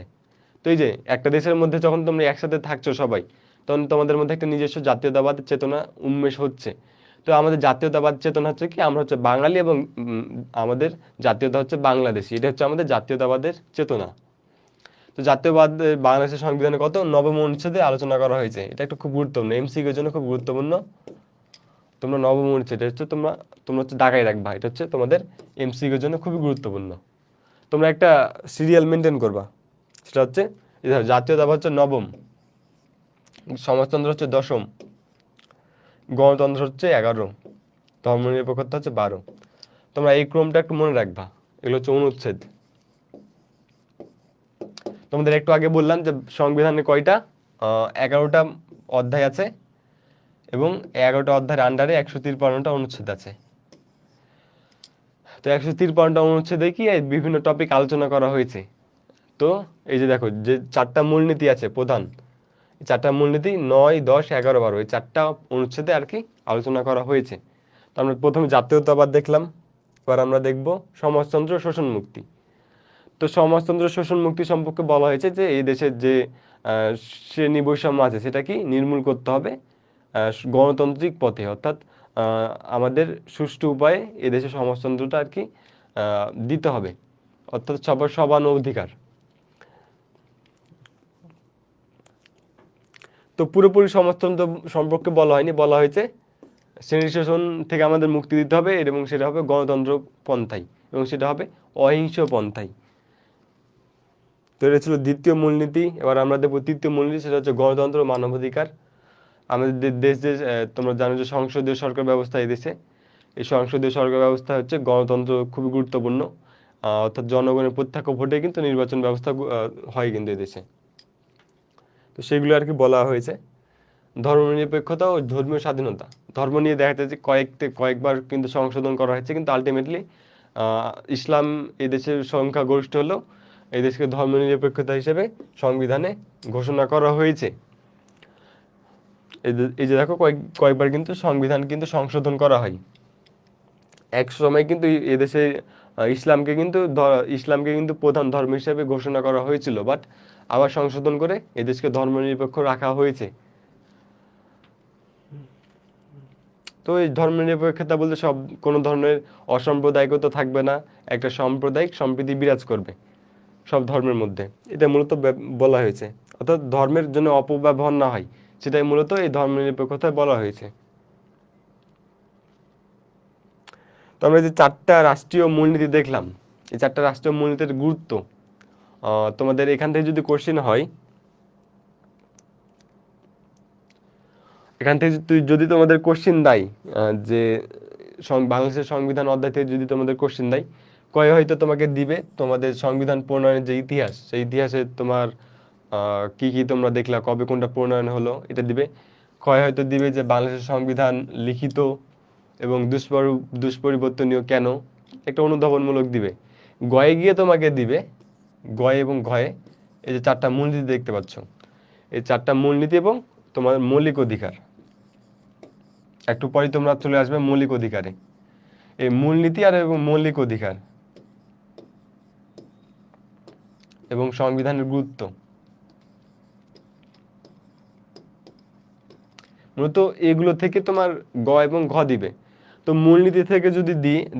তো এই যে একটা দেশের মধ্যে যখন তোমরা একসাথে থাকছো সবাই, তখন তোমাদের মধ্যে একটা নিজস্ব জাতীয়তাবাদ চেতনা উন্মেষ হচ্ছে। তো আমাদের জাতীয়তাবাদ চেতনা হচ্ছে কি, আমরা হচ্ছে বাঙালি, এবং আমাদের জাতীয়তা হচ্ছে বাংলাদেশী। এটা হচ্ছে আমাদের জাতীয়তাবাদের চেতনা। তো জাতীয়বাদ বাংলাদেশের সংবিধানে কত নবম অনুচ্ছেদে আলোচনা করা হয়েছে। এটা একটা খুব গুরুত্বপূর্ণ, এমসিকিউর জন্য খুব গুরুত্বপূর্ণ। তোমরা নবম অনুচ্ছেদ, এটা হচ্ছে তোমরা তোমরা হচ্ছে দাগাই রাখবা, এটা হচ্ছে তোমাদের এমসিকিউর জন্য খুবই গুরুত্বপূর্ণ। তোমরা একটা সিরিয়াল মেনটেন করবা, সেটা হচ্ছে জাতীয়তাবাদ হচ্ছে নবম, সমাজতন্ত্র হচ্ছে দশম, গণতন্ত্র হচ্ছে 11, ধর্মনিরপেক্ষতা হচ্ছে 12। তোমরা এই ক্রমটা একটু মনে রাখবা। এগুলো হচ্ছে অনুচ্ছেদ। তোমাদের একটু আগে বললাম যে সংবিধানে কয়টা 11টা অধ্যায় আছে, এবং 11টা অধ্যায়ের আন্ডারে 153টা অনুচ্ছেদ আছে। তো 153টা অনুচ্ছেদে কি এই বিভিন্ন টপিক আলোচনা করা হয়েছে। তো এই যে দেখো, যে 4টা মূলনীতি আছে প্রধান, 4টা মূলনীতি 9, 10, 11, 12, এই 4টা অনুচ্ছেদে আর কি আলোচনা করা হয়েছে। তো আমরা প্রথমে জাতীয়তাবাদ দেখলাম, এবার আমরা দেখব সমাজতন্ত্র, শোষণ মুক্তি। তো সমাজতন্ত্র, শোষণ মুক্তি সম্পর্কে বলা হয়েছে যে এই দেশের যে শ্রেণী বৈষম্য আছে সেটা কি নির্মূল করতে হবে গণতান্ত্রিক পথে, অর্থাৎ আমাদের সুষ্ঠু উপায়ে এদেশে সমাজতন্ত্রটা আর কি দিতে হবে, অর্থাৎ সবার সমান অধিকার। তো পুরোপুরি সমাজতন্ত্র সম্পর্কে বলা হয়নি, বলা হয়েছে শ্রেণী শোষণ থেকে আমাদের মুক্তি দিতে হবে, এবং সেটা হবে গণতন্ত্র পন্থাই, এবং সেটা হবে অহিংস পন্থাই। তো এটা ছিল দ্বিতীয় মূলনীতি। এবার আমরা দেখবো তৃতীয় মূলনীতি, সেটা হচ্ছে গণতন্ত্র, মানবাধিকার। আমাদের দেশ যে তোমরা জানো যে সংসদীয় সরকার ব্যবস্থা এই দেশে, এই সংসদীয় সরকার ব্যবস্থা হচ্ছে গণতন্ত্র খুবই গুরুত্বপূর্ণ, অর্থাৎ জনগণের প্রত্যক্ষ ভোটে কিন্তু নির্বাচন ব্যবস্থা হয় কিন্তু এদেশে। তো সেগুলো আর কি বলা হয়েছে। ধর্মনিরপেক্ষতা ও ধর্মীয় স্বাধীনতা, ধর্ম নিয়ে দেখা যাচ্ছে কয়েকবার কিন্তু সংশোধন করা হয়েছে, কিন্তু আলটিমেটলি ইসলাম এই দেশের সংখ্যা গরিষ্ঠ হলেও এই দেশকে ধর্মনিরপেক্ষতা হিসেবে সংবিধানে ঘোষণা করা হয়েছে। এই যে দেখো, কয়েকবার কিন্তু সংবিধান কিন্তু সংশোধন করা হয়। এক সময় কিন্তু এদেশে ইসলামকে কিন্তু প্রধান ধর্ম হিসেবে ঘোষণা করা হয়েছিল, বাট আবার সংশোধন করে এদেশকে ধর্মনিরপেক্ষ রাখা হয়েছে। তো এই ধর্মনিরপেক্ষতা বলতে কোনো ধরনের অসাম্প্রদায়িকতা থাকবে না, একটা সাম্প্রদায়িক সম্প্রীতি বিরাজ করবে সব ধর্মের মধ্যে, এটা মূলত বলা হয়েছে। অর্থাৎ ধর্মের জন্য অপব্যবহার না হয়, সেটাই মূলত এই ধর্মনিরপেক্ষতায় বলা হয়েছে। তো আমরা যে 4টা রাষ্ট্রীয় মূলনীতি দেখলাম, এই 4টা রাষ্ট্রীয় মূলনীতির গুরুত্ব তোমাদের এখান থেকে যদি কোশ্চেন হয়, এখান থেকে যদি তোমাদের কোশ্চেন দেয় যে বাংলাদেশের সংবিধান অধ্যায় থেকে যদি তোমাদের কোশ্চেন দেয়, হয়তো তোমাকে দিবে তোমাদের সংবিধান প্রণয়নের যে ইতিহাস, সেই ইতিহাসে তোমার কি কি তোমরা দেখলা, কবে কোনটা প্রণয়ন হলো এটা দিবে। হয়তো দিবে যে বাংলাদেশের সংবিধান লিখিত এবং দুষ্পরিবর্তনীয় কেন, একটা অনুধাবনমূলক দিবে। গয়ে গিয়ে তোমাকে দিবে, গয়ে এবং ঘয়ে এই যে 4টা মূলনীতি দেখতে পাচ্ছ, এই 4টা মূলনীতি এবং তোমার মৌলিক অধিকার। একটু পরে তোমরা চলে আসবে মৌলিক অধিকারে। এই মূলনীতি আর এবং মৌলিক অধিকার এবং সংবিধানের গুরুত্ব, মূলত এগুলো থেকে তোমার গ এবং ঘ দিবে। তো মূলনীতি থেকে যদি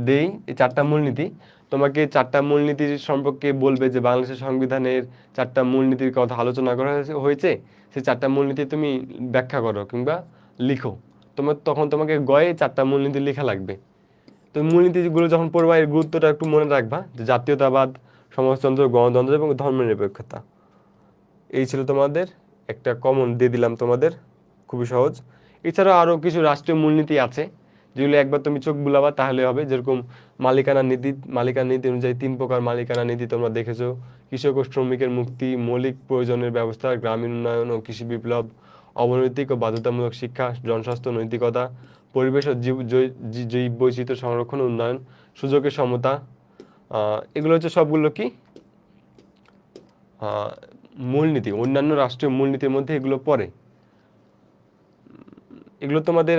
দেই এই 4টা মূলনীতি, তোমাকে 4টা মূলনীতির সম্পর্কে বলবে যে বাংলাদেশের সংবিধানের 4টা মূলনীতির কথা আলোচনা করা হয়েছে, সেই 4টা মূলনীতি তুমি ব্যাখ্যা করো কিংবা লিখো। তখন তোমাকে গয়ে 4টা মূলনীতি লেখা লাগবে। তো মূলনীতিগুলো যখন পড়বা এর গুরুত্বটা একটু মনে রাখবা, যে জাতীয়তাবাদ, সমাজতন্ত্র, গণতন্ত্র এবং ধর্মনিরপেক্ষতা। এই ছিল তোমাদের একটা কমন দিয়ে দিলাম তোমাদের, খুবই সহজ। এছাড়াও আরও কিছু রাষ্ট্রীয় মূলনীতি আছে যেগুলো একবার তুমি চোখ বুলাবা তাহলে হবে, যেরকম মালিকানা নীতি অনুযায়ী 3 প্রকার মালিকানা নীতি তোমরা দেখেছো: কৃষক ও শ্রমিকের মুক্তি, মৌলিক প্রয়োজনের ব্যবস্থা, গ্রামীণ উন্নয়ন ও কৃষি বিপ্লব, অবনৈতিক ও বাধ্যতামূলক শিক্ষা, জনস্বাস্থ্য, নৈতিকতা, পরিবেশ ও জৈব বৈচিত্র্য সংরক্ষণ ও উন্নয়ন, সুযোগের সমতা। এগুলো হচ্ছে সবগুলো কি মূলনীতি, অন্যান্য রাষ্ট্রীয় মূলনীতির মধ্যে এগুলো পড়ে। এগুলো তোমাদের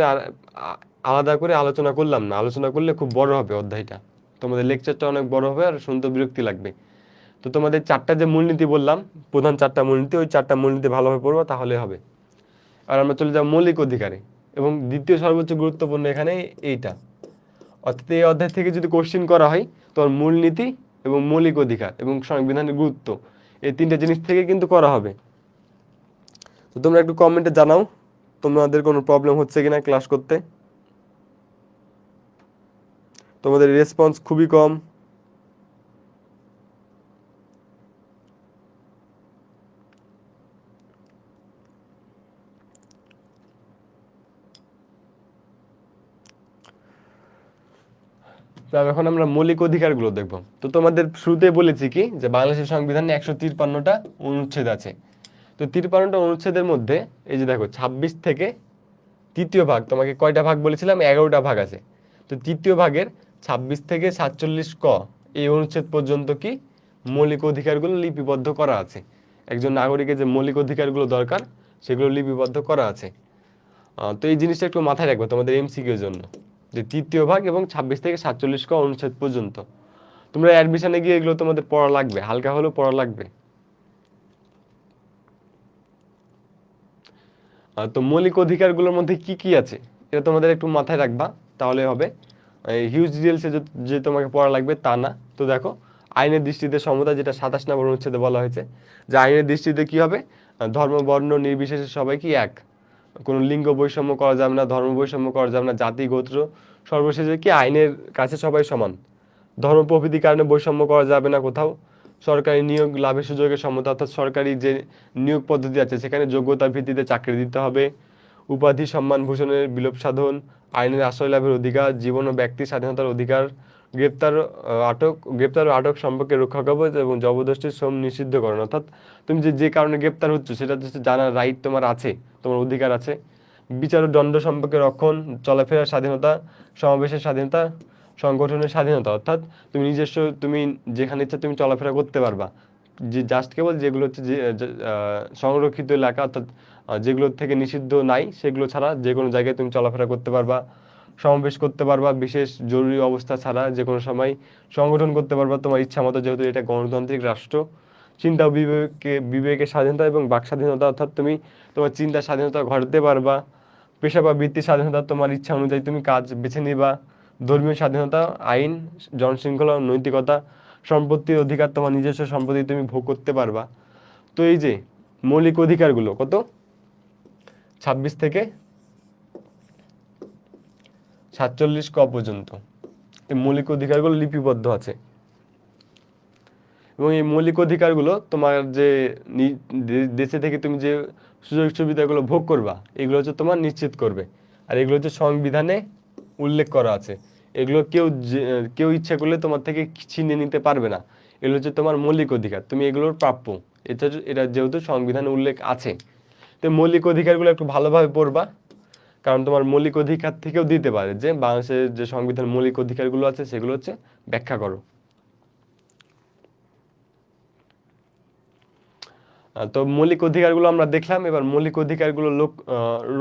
আলাদা করে আলোচনা করলাম না, আলোচনা করলে খুব বড় হবে অধ্যায়টা, তোমাদের লেকচারটা অনেক বড় হবে আর শুনতে বিরক্তি লাগবে। তো তোমাদের 4টা যে মূলনীতি বললাম, প্রধান 4টা মূলনীতি, ওই 4টা মূলনীতি ভালোভাবে পড়বো তাহলে হবে। আর আমরা চলে যাব মৌলিক অধিকারে, এবং দ্বিতীয় সর্বোচ্চ গুরুত্বপূর্ণ এখানে এইটা। অর্থাৎ এই অধ্যায় থেকে যদি কোশ্চেন করা হয়, তোমার মূলনীতি এবং মৌলিক অধিকার এবং সংবিধানের গুরুত্ব, এই 3টে জিনিস থেকে কিন্তু করা হবে। তো তোমরা একটু কমেন্টে জানাও তোমাদের কোনো প্রবলেম হচ্ছে কিনা ক্লাস করতে। তোমাদের রেসপন্স খুবই কম। এখন আমরা মৌলিক অধিকারগুলো দেখব। তো তোমাদের শুরুতে বলেছি কি, যে বাংলাদেশের সংবিধানে 153টা অনুচ্ছেদ আছে। তো 53টা অনুচ্ছেদের মধ্যে এই যে দেখো 26 থেকে তৃতীয় ভাগ, তোমাকে কয়টা ভাগ বলেছিলাম? 11টা ভাগ আছে। তো তৃতীয় ভাগের 26 থেকে 47 ক এই অনুচ্ছেদ পর্যন্ত কি মৌলিক অধিকারগুলো লিপিবদ্ধ করা আছে। একজন নাগরিকের যে মৌলিক অধিকারগুলো দরকার সেগুলো লিপিবদ্ধ করা আছে। তো এই জিনিসটা একটু মাথায় রাখবে তোমাদের এমসিকিউর জন্য, যে তৃতীয় ভাগ এবং 26 থেকে 47 ক অনুচ্ছেদ পর্যন্ত। তোমরা অ্যাডমিশনে গিয়ে এগুলো তোমাদের পড়া লাগবে, হালকা হলেও পড়া লাগবে। তো মৌলিক অধিকারগুলোর মধ্যে কি কি আছে এটা তোমাদের একটু মাথায় রাখবা, তাহলে হবে। হিউজ ডিটেলসে যে তোমাকে পড়া লাগবে তা না। তো দেখো, আইনের দৃষ্টিতে সমতা, যেটা 27 নম্বর অনুচ্ছেদে বলা হয়েছে, যে আইনের দৃষ্টিতে কি হবে, ধর্ম বর্ণ নির্বিশেষে সবাই কি এক, কোনো লিঙ্গ বৈষম্য করা যাবে না, ধর্ম বৈষম্য করা যাবে না, জাতি গোত্র, সর্বশেষে কি আইনের কাছে সবাই সমান, ধর্ম প্রভৃতির কারণে বৈষম্য করা যাবে না কোথাও, সরকারি নিয়োগ লাভের সুযোগের সমতা, অর্থাৎ সরকারি যে নিয়োগ পদ্ধতি আছে সেখানে যোগ্যতার ভিত্তিতে চাকরি দিতে হবে, উপাধি সম্মান ভূষণের বিলোপ সাধন, আইনের আশ্রয় লাভের অধিকার, জীবন ও ব্যক্তি স্বাধীনতার অধিকার, গ্রেপ্তার ও আটক সম্পর্কে রক্ষা কবচ এবং জবরদস্তি শ্রম নিষিদ্ধকরণ। অর্থাৎ তুমি যে কারণে গ্রেপ্তার হচ্ছ সেটা জানার রাইট তোমার আছে, তোমার অধিকার আছে। বিচার ও দণ্ড সম্পর্কে রক্ষণ, চলাফেরার স্বাধীনতা, সমাবেশের স্বাধীনতা, সংগঠনের স্বাধীনতা, অর্থাৎ তুমি যেখানে ইচ্ছা তুমি চলাফেরা করতে পারবা, যে জাস্ট কেবল যেগুলো হচ্ছে যে সংরক্ষিত এলাকা, অর্থাৎ যেগুলো থেকে নিষিদ্ধ নাই সেগুলো ছাড়া যে কোনো জায়গায় তুমি চলাফেরা করতে পারবা, সমাবেশ করতে পারবা, বিশেষ জরুরি অবস্থা ছাড়া যে কোনো সময় সংগঠন করতে পারবা তোমার ইচ্ছা মতো, যেহেতু এটা গণতান্ত্রিক রাষ্ট্র। চিন্তা ও বিবেকের স্বাধীনতা এবং বাক স্বাধীনতা, অর্থাৎ তুমি তোমার চিন্তার স্বাধীনতা ঘটাতে পারবা, পেশা বা বৃত্তির স্বাধীনতা, তোমার ইচ্ছা অনুযায়ী তুমি কাজ বেছে নিবা, ধর্মীয় স্বাধীনতা, আইন, জনশৃঙ্খলা, নৈতিকতা, সম্পত্তির অধিকার, তোমার নিজস্ব সম্পত্তি তুমি ভোগ করতে পারবা। তো এই যে মৌলিক অধিকারগুলো কত, 26 থেকে 47 ক পর্যন্ত এই মৌলিক অধিকারগুলো লিপিবদ্ধ আছে। এবং এই মৌলিক অধিকারগুলো তোমার যে দেশে থেকে তুমি যে সুযোগ সুবিধাগুলো ভোগ করবা এগুলো হচ্ছে তোমার নিশ্চিত করবে। আর এগুলো হচ্ছে সংবিধানে উল্লেখ করা আছে, এগুলো কেউ ইচ্ছা করলে তোমার থেকে ছিনিয়ে নিতে পারবে না। এগুলো হচ্ছে তোমার মৌলিক অধিকার, তুমি এগুলোর প্রাপ্য। এটা যেহেতু সংবিধানে উল্লেখ আছে, তো মৌলিক অধিকারগুলো একটু ভালোভাবে পড়বা, কারণ তোমার মৌলিক অধিকার থেকেও দিতে পারে যে বাংলাদেশের যে সংবিধান মৌলিক অধিকারগুলো আছে সেগুলো হচ্ছে ব্যাখ্যা করো। তো মৌলিক অধিকারগুলো আমরা দেখলাম, এবার মৌলিক অধিকারগুলো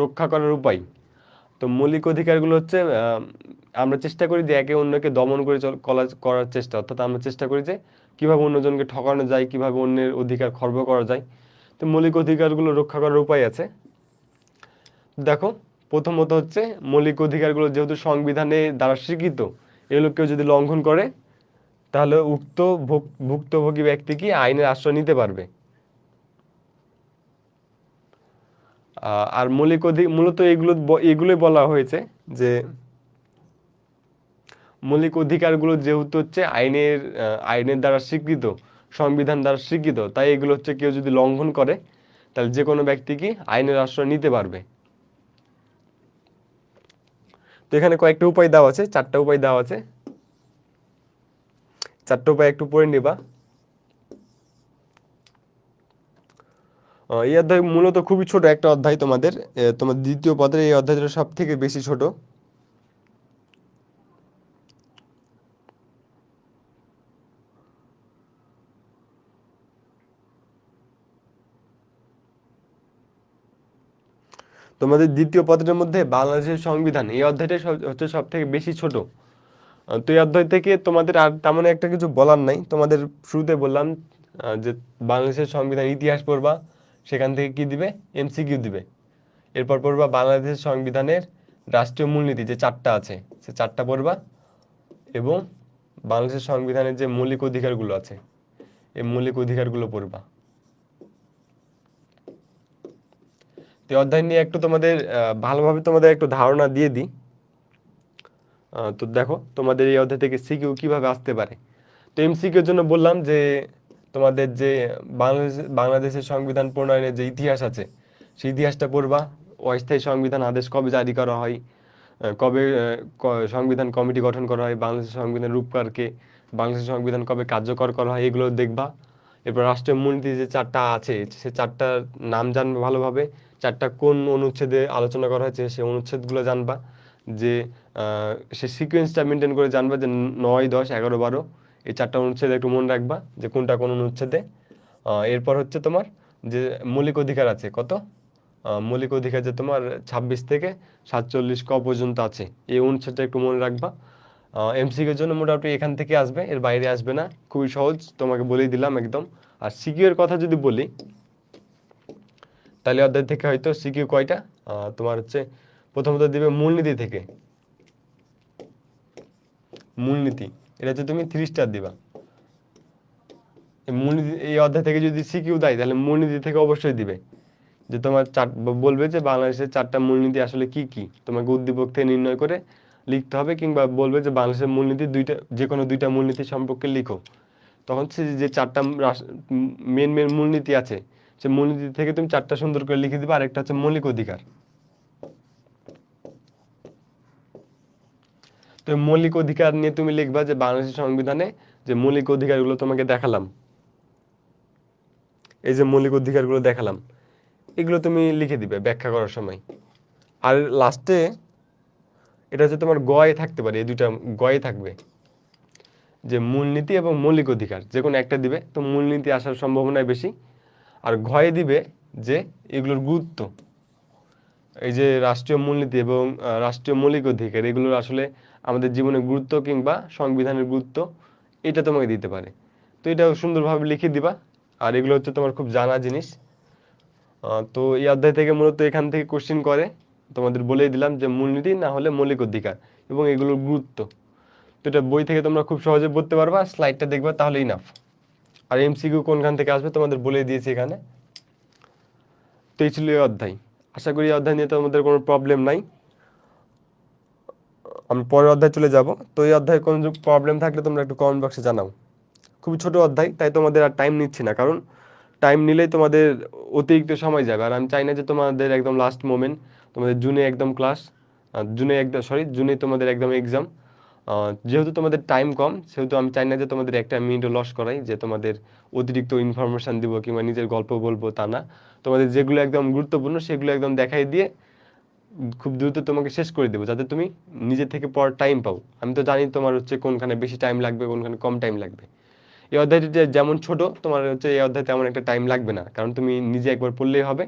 রক্ষা করার উপায়। তো মৌলিক অধিকারগুলো হচ্ছে আমরা চেষ্টা করি যে একে অন্যকে দমন করে করার চেষ্টা, অর্থাৎ আমরা চেষ্টা করি যে কীভাবে অন্যজনকে ঠকানো যায়, কীভাবে অন্যের অধিকার খর্ব করা যায়। তো মৌলিক অধিকারগুলো রক্ষা করার উপায় আছে। দেখো, প্রথমত হচ্ছে মৌলিক অধিকারগুলো যেহেতু সংবিধানে দ্বারা স্বীকৃত, এগুলো কেউ যদি লঙ্ঘন করে তাহলে উক্ত ভুক্তভোগী ব্যক্তি কি আইনের আশ্রয় নিতে পারবে। আর মৌলিক মূলত এগুলোই বলা হয়েছে যে মৌলিক অধিকারগুলো যেহেতু হচ্ছে আইনের দ্বারা স্বীকৃত, সংবিধান দ্বারা স্বীকৃত, তাই এগুলো হচ্ছে কেউ যদি লঙ্ঘন করে তাহলে যে কোনো ব্যক্তি কি আইনের আশ্রয় নিতে পারবে। তো এখানে কয়েকটা উপায় দেওয়া আছে, 4টা উপায় দেওয়া আছে, 4টা উপায় একটু পড়ে নিবা। এই অধ্যায় মূলত খুবই ছোট একটা অধ্যায়, তোমার দ্বিতীয় পদের এই অধ্যায়টা সব থেকে বেশি ছোট। তোমাদের দ্বিতীয় পদের মধ্যে বাংলাদেশের সংবিধান এই অধ্যায়টা হচ্ছে সব থেকে বেশি ছোট। তো এই অধ্যায় থেকে তোমাদের আর তেমন একটা কিছু বলার নাই। তোমাদের শুরুতে বললাম যে বাংলাদেশের সংবিধান ইতিহাস পড়বা, সেখান থেকে কি দিবে, এমসিকিউ দিবে। এরপর পড়বা বাংলাদেশের সংবিধানের রাষ্ট্রীয় মূলনীতি যে 4টা আছে সে 4টা পড়বা, এবং বাংলাদেশের সংবিধানের যে মৌলিক অধিকারগুলো আছে এই মৌলিক অধিকারগুলো পড়বা। তো অধ্যায় নিয়ে একটু তোমাদের ভালোভাবে তোমাদের একটু ধারণা দিয়ে দিই। তো দেখো, তোমাদের এই অধ্যায় থেকে সিকিউ কিভাবে আসতে পারে। তো এমসিকিউর জন্য বললাম যে তোমাদের যে বাংলাদেশের সংবিধান প্রণয়নের যে ইতিহাস আছে সেই ইতিহাসটা পড়বা। অস্থায়ী সংবিধান আদেশ কবে জারি করা হয়, কবে সংবিধান কমিটি গঠন করা হয়, বাংলাদেশের সংবিধান রূপকারকে, বাংলাদেশের সংবিধান কবে কার্যকর করা হয়, এগুলো দেখবা। এরপর রাষ্ট্রীয় মূলনীতি যে 4টা আছে সে 4টার নাম জানবে ভালোভাবে, 4টা কোন অনুচ্ছেদে আলোচনা করা হয়েছে সেই অনুচ্ছেদগুলো জানবা, যে সে সিকোয়েন্সটা মেনটেন করে জানবা যে 9, 10, 11, 12 এই 4টা অনুচ্ছেদ একটু মনে রাখবা যে কোনটা কোন অনুচ্ছেদে। এরপর হচ্ছে তোমার যে মৌলিক অধিকার আছে কত, মৌলিক অধিকার যে তোমার 26 থেকে 47 ক পর্যন্ত আছে, এই অনুচ্ছেদটা একটু মনে রাখবা। এমসিকিউর জন্য মোটামুটি এখান থেকে আসবে, এর বাইরে আসবে না, খুবই সহজ, তোমাকে বলেই দিলাম একদম। আর সিকিউ এর কথা যদি বলি তাহলে অধ্যায় থেকে হয়তো সিকিউ কয়টা, তোমার হচ্ছে প্রথমত দিবে মূলনীতি থেকে, মূলনীতি এটা হচ্ছে তুমি 3 স্টার দিবা। মূলনীতি এই অধ্যায় থেকে যদি সিকিউ দেয় তাহলে মূলনীতি থেকে অবশ্যই দিবে, যে তোমার বলবে যে বাংলাদেশের 4টা মূলনীতি আসলে কি কি, তোমাকে উদ্দীপক থেকে নির্ণয় করে লিখতে হবে, কিংবা বলবে যে বাংলাদেশের মূলনীতি যে কোনো 2টা মূলনীতি সম্পর্কে লিখো। তখন সে যে 4টা মেন মূলনীতি আছে সে মূলনীতি থেকে তুমি 4টা সুন্দর করে লিখে দিবে। আরেকটা হচ্ছে মৌলিক অধিকার। তো মৌলিক অধিকার নিয়ে তুমি লিখবা যে বাংলাদেশের সংবিধানে যে মৌলিক অধিকারগুলো তোমাকে দেখালাম, এই যে মৌলিক অধিকারগুলো দেখালাম এগুলো তুমি লিখে দিবে ব্যাখ্যা করার সময়। আর লাস্টে এটা হচ্ছে তোমার গয়ে থাকতে পারে, এই 2টা গয়ে থাকবে যে মূলনীতি এবং মৌলিক অধিকার, যে কোনো একটা দিবে, তো মূলনীতি আসার সম্ভাবনাই বেশি। আর ঘয়ে দিবে যে এগুলোর গুরুত্ব, এই যে রাষ্ট্রীয় মূলনীতি এবং রাষ্ট্রীয় মৌলিক অধিকার এগুলোর আসলে আমাদের জীবনের গুরুত্ব কিংবা সংবিধানের গুরুত্ব, এটা তোমাকে দিতে পারে। তো এটা সুন্দরভাবে লিখে দিবা। আর এগুলো হচ্ছে তোমার খুব জানা জিনিস। তো এই অধ্যায় থেকে মূলত এখান থেকে কোশ্চিন করে, তোমাদের বলেই দিলাম যে মূলনীতি না হলে মৌলিক অধিকার এবং এগুলোর গুরুত্ব। তো এটা বই থেকে তোমরা খুব সহজে পড়তে পারবা, স্লাইডটা দেখবা তাহলে ইনাফ। আর এমসিকিউ কোনখান থেকে আসবে তোমাদের বলে দিয়েছি এখানে। তো এই ছিল এই অধ্যায়। আশা করি এই অধ্যায় নিয়ে তোমাদের কোনো প্রবলেম নাই। আমি পরের অধ্যায় চলে যাব। তো এই অধ্যায়ে কোনো প্রবলেম থাকলে তোমরা একটু কমেন্ট বক্সে জানাও। খুবই ছোট অধ্যায়, তাই তোমাদের আর টাইম নিচ্ছি না, কারণ টাইম নিলেই তোমাদের অতিরিক্ত সময় যাবে। আর আমি চাই না যে তোমাদের একদম লাস্ট মোমেন্ট, তোমাদের জুনে একদম ক্লাস, জুনে তোমাদের একদম এক্সাম, যেহেতু তোমাদের টাইম কম সেহেতু আমি চাই না যে তোমাদের একটা মিনিটও লস করাই, যে তোমাদের অতিরিক্ত ইনফরমেশান দিব কিংবা নিজের গল্প বলবো, তা না। তোমাদের যেগুলো একদম গুরুত্বপূর্ণ সেগুলো একদম দেখাই দিয়ে খুব দ্রুত তোমাকে শেষ করে দেবো, যাতে তুমি নিজে থেকে পড়ার টাইম পাও। আমি তো জানি তোমার হচ্ছে কোনখানে বেশি টাইম লাগবে, কোনখানে কম টাইম লাগবে। এই অধ্যায়টি যেমন ছোট, তোমার হচ্ছে এই অধ্যায় তেমন একটা টাইম লাগবে না, কারণ তুমি নিজে একবার পড়লেই হবে।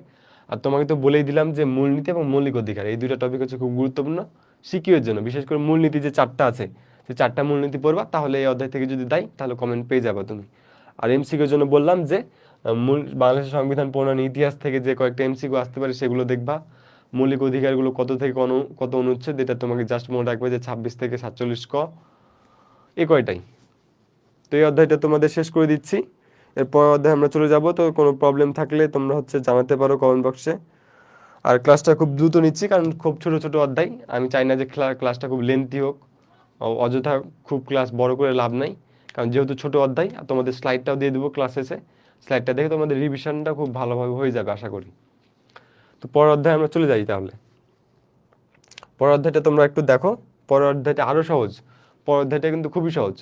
আর তোমাকে তো বলেই দিলাম যে মূলনীতি এবং মৌলিক অধিকার এই দুইটা টপিক হচ্ছে খুব গুরুত্বপূর্ণ সিকিউ এর জন্য। বিশেষ করে মূলনীতি যে চারটা আছে, সেই চারটা মূলনীতি পড়বা, তাহলে এই অধ্যায় থেকে যদি দেয় তাহলে কমেন্ট পেয়ে যাবে তুমি। আর এমসিকিউর জন্য বললাম যে মূল বাংলাদেশের সংবিধান প্রণয়ন ইতিহাস থেকে যে কয়েকটা এমসিকিউ আসতে পারে সেগুলো দেখবা। মৌলিক অধিকারগুলো কত থেকে কত অনুচ্ছেদ, এটা তোমাকে জাস্ট মনে রাখবে যে 26 থেকে 47 ক, এই কয়টাই। তো এই অধ্যায়টা তোমাদের শেষ করে দিচ্ছি, এরপর অধ্যায় আমরা চলে যাব। তো কোনো প্রবলেম থাকলে তোমরা হচ্ছে জানাতে পারো কমেন্ট বক্সে। আর ক্লাসটা খুব দ্রুত নিচ্ছি, কারণ খুব ছোট ছোট অধ্যায়, আমি চাই না যে ক্লাসটা খুব লেন্থি হোক। অযথা খুব ক্লাস বড় করে লাভ নাই, কারণ যেহেতু ছোট অধ্যায়। আর তোমাদের স্লাইডটাও দিয়ে দেবো ক্লাস শেষে, স্লাইডটা দেখে তোমাদের রিভিশনটা খুব ভালোভাবে হয়ে যাবে আশা করি। তো পরের অধ্যায়ে আমরা চলে যাই তাহলে। পরের অধ্যায়টা তোমরা একটু দেখো, পরের অধ্যায়টা আরও সহজ। পরের অধ্যায়টা কিন্তু খুবই সহজ,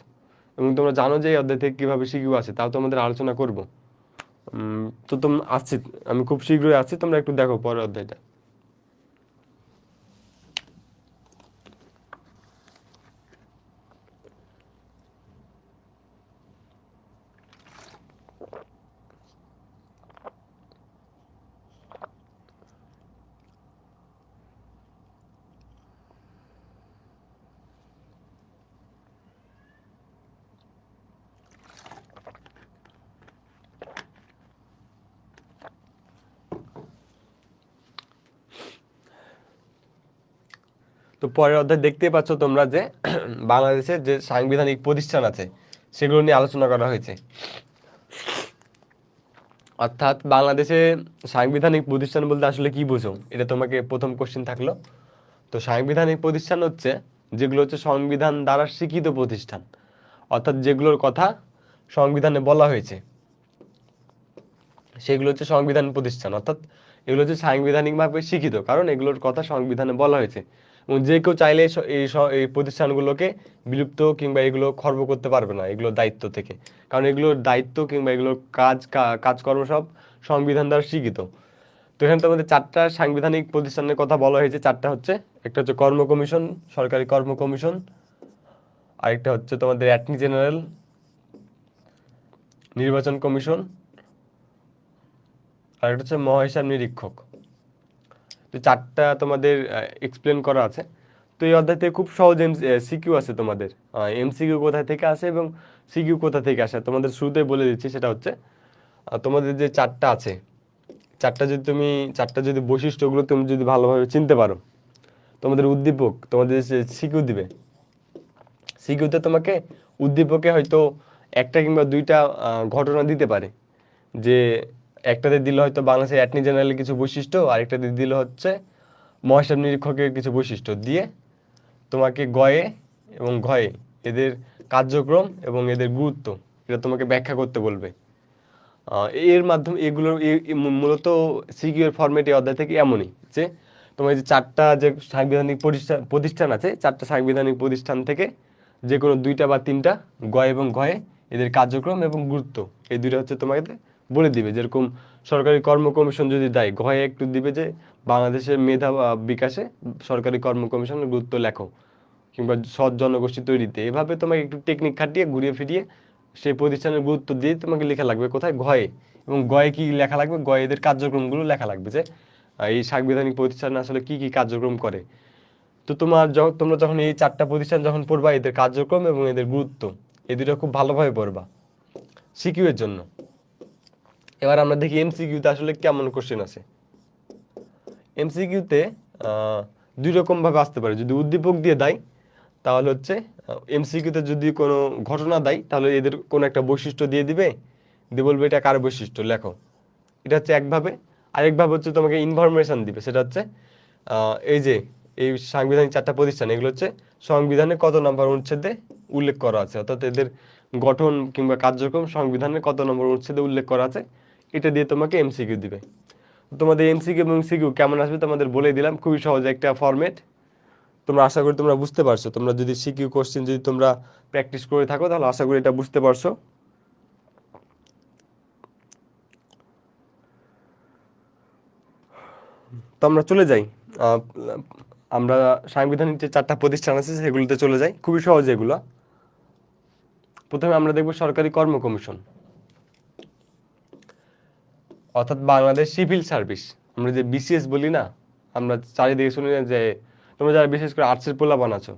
এবং তোমরা জানো যে এই অধ্যায় থেকে কীভাবে শিখিও আছে, তাও তোমাদের আলোচনা করব। তো তোমরা আসছি, আমি খুব শীঘ্রই আসছি, তোমরা একটু দেখো পরের অধ্যায়টা। তো পরের অধ্যায় দেখতেই পাচ্ছ তোমরা যে বাংলাদেশের যে সাংবিধানিক প্রতিষ্ঠান আছে সেগুলো নিয়ে আলোচনা করা হয়েছে। অর্থাৎ বাংলাদেশে সাংবিধানিক প্রতিষ্ঠান বলতে আসলে কি বোঝো, এটা তোমাকে প্রথম কোশ্চেন থাকলো। তো সাংবিধানিক প্রতিষ্ঠান হচ্ছে যেগুলো হচ্ছে সংবিধান দ্বারা স্বীকৃত প্রতিষ্ঠান, অর্থাৎ যেগুলোর কথা সংবিধানে বলা হয়েছে সেগুলো হচ্ছে সংবিধান প্রতিষ্ঠান। অর্থাৎ এগুলো হচ্ছে সাংবিধানিকভাবে স্বীকৃত, কারণ এগুলোর কথা সংবিধানে বলা হয়েছে। এবং যে কেউ চাইলে এই প্রতিষ্ঠানগুলোকে বিলুপ্ত কিংবা এগুলো খর্ব করতে পারবে না এগুলোর দায়িত্ব থেকে, কারণ এগুলোর দায়িত্ব কিংবা এগুলোর কাজকর্ম সব সংবিধান দ্বারা স্বীকৃত। তো এখানে তোমাদের চারটা সাংবিধানিক প্রতিষ্ঠানের কথা বলা হয়েছে। চারটা হচ্ছে, একটা হচ্ছে কর্ম কমিশন, সরকারি কর্ম কমিশন, আরেকটা হচ্ছে তোমাদের অ্যাটর্নি জেনারেল, নির্বাচন কমিশন, আরেকটা হচ্ছে মহাহিসাব নিরীক্ষক। তো চারটা তোমাদের এক্সপ্লেন করা আছে। তো এই অধ্যায়তে খুব সহজ সিকিউ আছে তোমাদের। এমসিকিউ কোথা থেকে আসে এবং সিকিউ কোথা থেকে আসে তোমাদের শুরুতেই বলে দিচ্ছি। সেটা হচ্ছে তোমাদের যে চারটা আছে, চারটা যদি বৈশিষ্ট্যগুলো তুমি যদি ভালোভাবে চিনতে পারো, তোমাদের উদ্দীপক তোমাদের সিকিউ দিবে। সিকিউতে তোমাকে উদ্দীপকে হয়তো একটা কিংবা দুইটা ঘটনা দিতে পারে, যে একটাতে দিলে হয়তো বাংলাদেশের অ্যাটর্নি জেনারেলের কিছু বৈশিষ্ট্য, আরেকটাতে দিলে হচ্ছে মহাহিসাব নিরীক্ষকের কিছু বৈশিষ্ট্য দিয়ে তোমাকে গয়ে এবং ঘয়ে এদের কার্যক্রম এবং এদের গুরুত্ব এটা তোমাকে ব্যাখ্যা করতে বলবে। এর মাধ্যমে এগুলোর মূলত সিকিউ এর ফরম্যাট এই অধ্যায় থেকে এমনই যে তোমার যে চারটা যে সাংবিধানিক প্রতিষ্ঠান আছে, চারটা সাংবিধানিক প্রতিষ্ঠান থেকে যে কোনো দুইটা বা তিনটা গয়ে এবং ঘয়ে এদের কার্যক্রম এবং গুরুত্ব এই দুইটা হচ্ছে তোমাকে বলে দিবে। যেরকম সরকারি কর্ম কমিশন যদি দেয়, ঘয়ে একটু দিবে যে বাংলাদেশের মেধা বিকাশে সরকারি কর্ম কমিশনের গুরুত্ব লেখো, কিংবা সৎ জনগোষ্ঠী তৈরিতে। এভাবে তোমাকে একটু টেকনিক খাটিয়ে ঘুরিয়ে ফিরিয়ে সেই প্রতিষ্ঠানের গুরুত্ব দিয়ে তোমাকে লেখা লাগবে কোথায়, ঘয়ে। এবং গয়ে কি লেখা লাগবে, গয়ে এদের কার্যক্রমগুলো লেখা লাগবে, যে এই সাংবিধানিক প্রতিষ্ঠান আসলে কি কি কার্যক্রম করে। তো তোমরা যখন এই চারটা প্রতিষ্ঠান যখন পড়বা, এদের কার্যক্রম এবং এদের গুরুত্ব এই দুটো খুব ভালোভাবে পড়বা সিকিউ এর জন্য। এবার আমরা দেখি এমসিকিউতে আসলে কেমন কোশ্চেন আছে। এমসিকিউতে দুই রকম ভাবে আসতে পারে। যদি উদ্দীপক দিয়ে দেয় তাহলে হচ্ছে এমসিকিউতে যদি কোনো ঘটনা দেয় তাহলে এদের কোনো একটা বৈশিষ্ট্য দিয়ে দিবে, দিয়ে বলবে এটা কার বৈশিষ্ট্য লেখো। এটা হচ্ছে একভাবে। আরেকভাবে হচ্ছে তোমাকে ইনফরমেশন দিবে, সেটা হচ্ছে এই যে এই সাংবিধানিক চারটা প্রতিষ্ঠান এগুলো হচ্ছে সংবিধানে কত নম্বর অনুচ্ছেদে উল্লেখ করা আছে, অর্থাৎ এদের গঠন কিংবা কার্যক্রম সংবিধানের কত নম্বর অনুচ্ছেদে উল্লেখ করা আছে, এটা দিয়ে তোমাকে এমসিকিউ দিবে। তোমাদের এমসিকিউ এবং সিকিউ কেমন আসবে তোমাদের বলে দিলাম, খুবই সহজ একটা ফরম্যাট। তোমরা আশা করি তোমরা বুঝতে পারছো। তোমরা যদি সিকিউ কোশ্চেন যদি তোমরা প্র্যাকটিস করে থাকো তাহলে আশা করি এটা বুঝতে পারছো। তো আমরা চলে যাই আহ, আমরা সাংবিধানিক যে 4টা প্রতিষ্ঠান আছে সেগুলোতে চলে যাই, খুবই সহজ এগুলো। প্রথমে আমরা দেখব সরকারি কর্ম কমিশন, অর্থাৎ বাংলাদেশ সিভিল সার্ভিস। আমরা যে বিসিএস বলি না, আমরা চারিদিকে শুনি না যে তোমরা যারা বিশেষ করে আর্টসের পোলাপান আছো,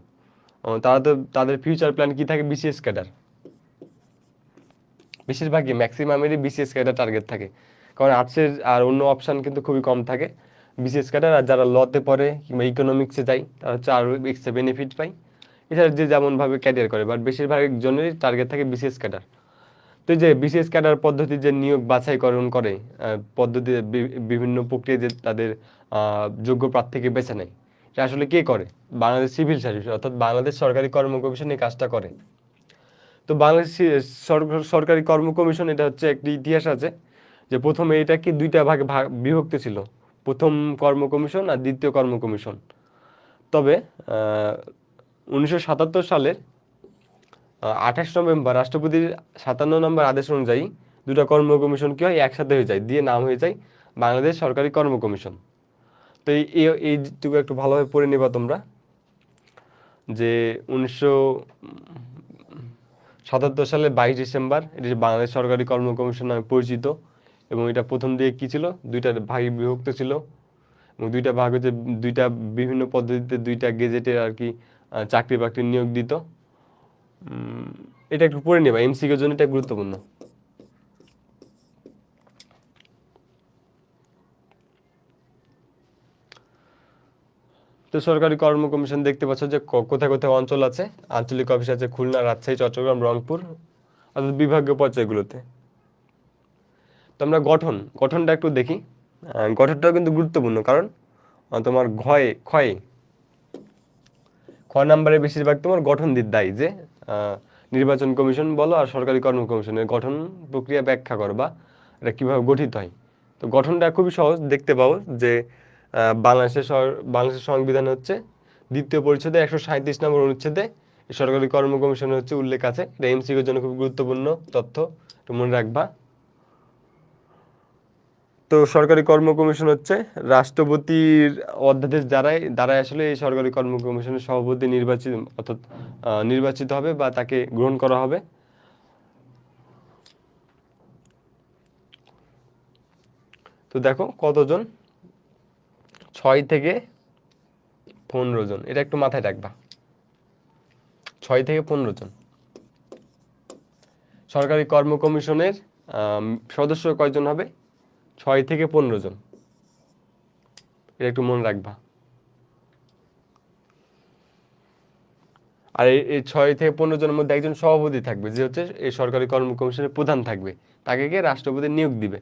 তারা তো তাদের ফিউচার প্ল্যান কি থাকে, বিসিএস ক্যাডার। বেশিরভাগই ম্যাক্সিমামেরই বিসিএস ক্যাডার টার্গেট থাকে, কারণ আর্টসের আর অন্য অপশান কিন্তু খুবই কম থাকে। বিসিএস ক্যাডার, আর যারা লতে পড়ে কিংবা ইকোনমিক্সে যায় তারা হচ্ছে আরও এক্সট্রা বেনিফিট পায়। এছাড়া যে যেমনভাবে ক্যারিয়ার করে, বাট বেশিরভাগ জনেরই টার্গেট থাকে বিসিএস ক্যাডার। তো এই যে বিসিএস ক্যাডার পদ্ধতি যে নিয়োগ বাছাইকরণ করে, পদ্ধতি বিভিন্ন প্রক্রিয়া যে তাদের যোগ্য প্রার্থীকে বেছে নেয়, এটা আসলে কে করে? বাংলাদেশ সিভিল সার্ভিস, অর্থাৎ বাংলাদেশ সরকারি কর্ম কমিশন এই কাজটা করে। তো বাংলাদেশ সরকারি কর্ম কমিশন, এটা হচ্ছে একটি ইতিহাস আছে যে প্রথমে এটা কি দুইটা ভাগে বিভক্ত ছিল, প্রথম কর্ম কমিশন আর দ্বিতীয় কর্ম কমিশন। তবে 1977 সালের 28 নভেম্বর রাষ্ট্রপতির 57 নম্বর আদেশ অনুযায়ী দুটো কর্ম কমিশন কি হয়, একসাথে হয়ে যায়, দিয়ে নাম হয়ে যায় বাংলাদেশ সরকারি কর্ম কমিশন। তো এইটুকু একটু ভালোভাবে পড়ে নিবা তোমরা, যে 1977 সালের 22 ডিসেম্বর এটি বাংলাদেশ সরকারি কর্ম কমিশন নামে পরিচিত। এবং এটা প্রথম দিকে কী ছিল, দুইটা ভাগে বিভক্ত ছিল, এবং দুইটা ভাগ হচ্ছে দুইটা বিভিন্ন পদ্ধতিতে দুইটা গেজেটের আর কি চাকরি বাকরি নিয়োগ দিত। এটা একটু পড়ে নেবা, এমসিকিউর জন্য এটা গুরুত্বপূর্ণ। তো সরকারি কর্ম কমিশন দেখতে পাচ্ছ যে কোথায় কোথায় অঞ্চল আছে, আঞ্চলিক অফিস আছে খুলনা, রাজশাহী, চট্টগ্রাম, রংপুর, অর্থাৎ বিভাগীয় পর্যায়গুলোতে। তো আমরা গঠনটা একটু দেখি। গঠনটাও কিন্তু গুরুত্বপূর্ণ, কারণ তোমার ক্ষয় নাম্বারে বেশিরভাগ তোমার গঠন দায়ী, যে নির্বাচন কমিশন বলো আর সরকারি কর্ম কমিশনের গঠন প্রক্রিয়া ব্যাখ্যা করো বা এটা কীভাবে গঠিত হয়। তো গঠনটা খুবই সহজ, দেখতে পাবো যে বাংলাদেশের সংবিধান হচ্ছে দ্বিতীয় পরিচ্ছেদে 137 নম্বর অনুচ্ছেদে সরকারি কর্ম কমিশনের হচ্ছে উল্লেখ আছে। এটা এমসিকিউর জন্য খুব গুরুত্বপূর্ণ তথ্য, একটু মনে রাখবা। তো সরকারি কর্ম কমিশন হচ্ছে রাষ্ট্রপতির অধ্যাদেশ দ্বারাই আসলে এই সরকারি কর্ম কমিশনের সভাপতি নির্বাচিত হবে বা তাকে গ্রহণ করা হবে। তো দেখো কতজন, 6 থেকে 15 জন, এটা একটু মাথায় রাখবা, 6 থেকে 15 জন। সরকারি কর্ম কমিশনের সদস্য কয়জন হবে? 6 থেকে 15 জন, এটা একটু মনে রাখবা। আর এই 6 থেকে 15 জনের মধ্যে একজন সভাপতি থাকবে, যে হচ্ছে এই সরকারি কর্ম কমিশনের প্রধান থাকবে, তাকে গিয়ে রাষ্ট্রপতি নিয়োগ দিবে।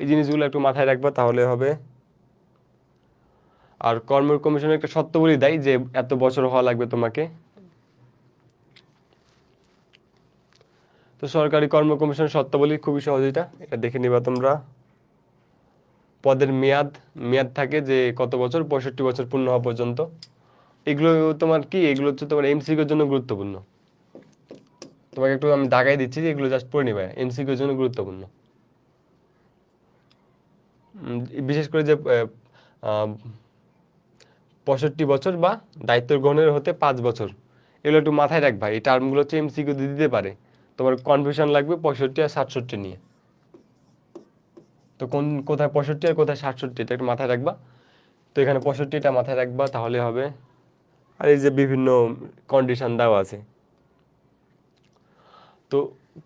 এই জিনিসগুলো একটু মাথায় রাখবা, তাহলে হবে। আর কর্ম কমিশনের একটা শর্তাবলী দেয় যে এত বছর হওয়া লাগবে তোমাকে। তো সরকারি কর্ম কমিশনের শর্তাবলী খুবই সহজ, এটা দেখে নিবা তোমরা। পদের মেয়াদ থাকে যে কত বছর, 65 বছর পূর্ণ হওয়া পর্যন্ত। এগুলো তোমার কি, এগুলো হচ্ছে তোমার এমসিকিউর জন্য গুরুত্বপূর্ণ। তোমাকে একটু আমি দাগাই দিচ্ছি যে এগুলো জাস্ট পড়ে নিবা, এমসিকিউর জন্য গুরুত্বপূর্ণ। বিশেষ করে যে 65 বছর বা দায়িত্ব গ্রহণের হতে 5 বছর, এগুলো একটু মাথায় রাখবা। এই টার্মগুলো হচ্ছে এমসিকিউ দিতে পারে, তোমার কনফিউশন লাগবে 65 আর 67 নিয়ে। তো কোথায় 65 আর কোথায় 67, এটা একটু মাথায় রাখবা। তো এখানে 65টা মাথায় রাখবা, তাহলে হবে। আর এই যে বিভিন্ন কন্ডিশন দেওয়া আছে। তো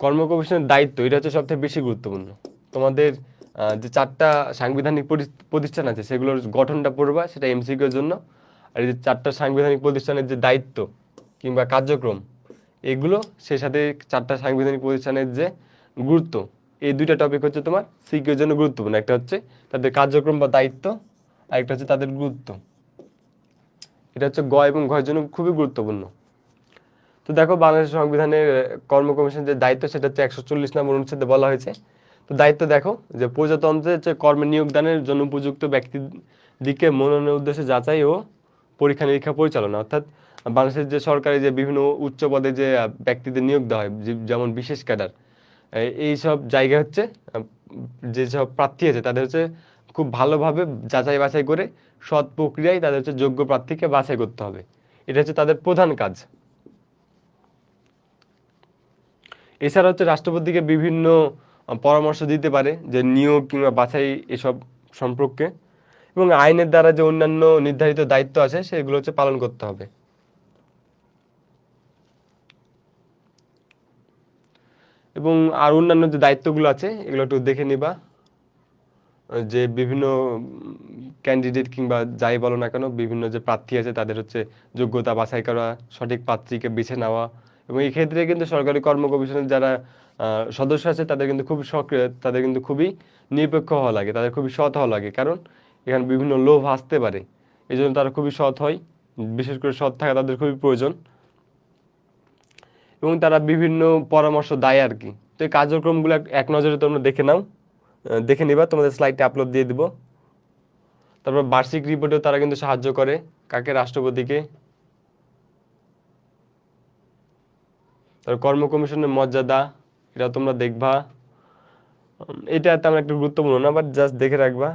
কর্ম কমিশনের দায়িত্ব, এটা হচ্ছে সবথেকে বেশি গুরুত্বপূর্ণ। তোমাদের যে 4টা সাংবিধানিক প্রতিষ্ঠান আছে সেগুলোর গঠনটা পড়বা, সেটা এমসিকিউর জন্য। আর এই যে 4টা সাংবিধানিক প্রতিষ্ঠানের যে দায়িত্ব কিংবা কার্যক্রম, এগুলো সেই সাথে 4টা সাংবিধানিক প্রতিষ্ঠানের যে গুরুত্ব, এই দুইটা টপিক হচ্ছে তোমার সিকিউর জন্য গুরুত্বপূর্ণ। একটা হচ্ছে তাদের কার্যক্রম বা দায়িত্ব, আর একটা হচ্ছে তাদের গুরুত্ব। এটা হচ্ছে গ এবং ঘয়ের জন্য খুবই গুরুত্বপূর্ণ। তো দেখো বাংলাদেশ সংবিধানের কর্ম কমিশনের যে দায়িত্ব, সেটা হচ্ছে 140 নম্বর অনুচ্ছেদে বলা হয়েছে। তো দায়িত্ব দেখো যে প্রজাতন্ত্রের যে কর্মে নিয়োগদানের জন্য উপযুক্ত ব্যক্তির দিকে মনোনয়নের উদ্দেশ্যে যাচাই ও পরীক্ষা নিরীক্ষা পরিচালনা, অর্থাৎ বাংলাদেশের যে সরকারি যে বিভিন্ন উচ্চ পদে যে ব্যক্তিদের নিয়োগ দেওয়া হয়, যেমন বিশেষ ক্যাডার, এই সব জায়গায় হচ্ছে যেসব প্রার্থী আছে তাদের হচ্ছে খুব ভালোভাবে যাচাই বাছাই করে সৎ প্রক্রিয়ায় তাদের হচ্ছে যোগ্য প্রার্থীকে বাছাই করতে হবে। এটা হচ্ছে তাদের প্রধান কাজ। এছাড়া হচ্ছে রাষ্ট্রপতিকে বিভিন্ন পরামর্শ দিতে পারে যে নিয়োগ কিংবা বাছাই এসব সম্পর্কে, এবং আইনের দ্বারা যে অন্যান্য নির্ধারিত দায়িত্ব আছে সেগুলো হচ্ছে পালন করতে হবে। এবং আর অন্যান্য যে দায়িত্বগুলো আছে এগুলো একটু দেখে নিবা, যে বিভিন্ন ক্যান্ডিডেট কিংবা যাই বলো না কেন, বিভিন্ন যে প্রার্থী আছে তাদের হচ্ছে যোগ্যতা বাছাই করা, সঠিক প্রার্থীকে বেছে নেওয়া। এবং এই ক্ষেত্রে কিন্তু সরকারি কর্ম কমিশনের যারা সদস্য আছে তাদের কিন্তু খুব সক্রিয়, তাদের কিন্তু খুবই নিরপেক্ষ হওয়া লাগে, তাদের খুবই সৎ হওয়া লাগে, কারণ এখানে বিভিন্ন লোভ আসতে পারে। এই জন্য তারা খুবই সৎ হয়, বিশেষ করে সৎ থাকা তাদের খুবই প্রয়োজন। এবং তারা বিভিন্ন পরামর্শ দেয় আর কি। তো এই কার্যক্রমগুলো এক নজরে তোমরা দেখে নাও, দেখে নিবা, তোমাদের স্লাইডে আপলোড দিয়ে দিব। তারপর বার্ষিক রিপোর্টেও তারা কিন্তু সাহায্য করে কাকে, রাষ্ট্রপতিকে। তারপর কর্ম কমিশনের মর্যাদা, এটা তোমরা দেখবা। এটা তেমন একটা গুরুত্বপূর্ণ না, বাট জাস্ট দেখে রাখবা।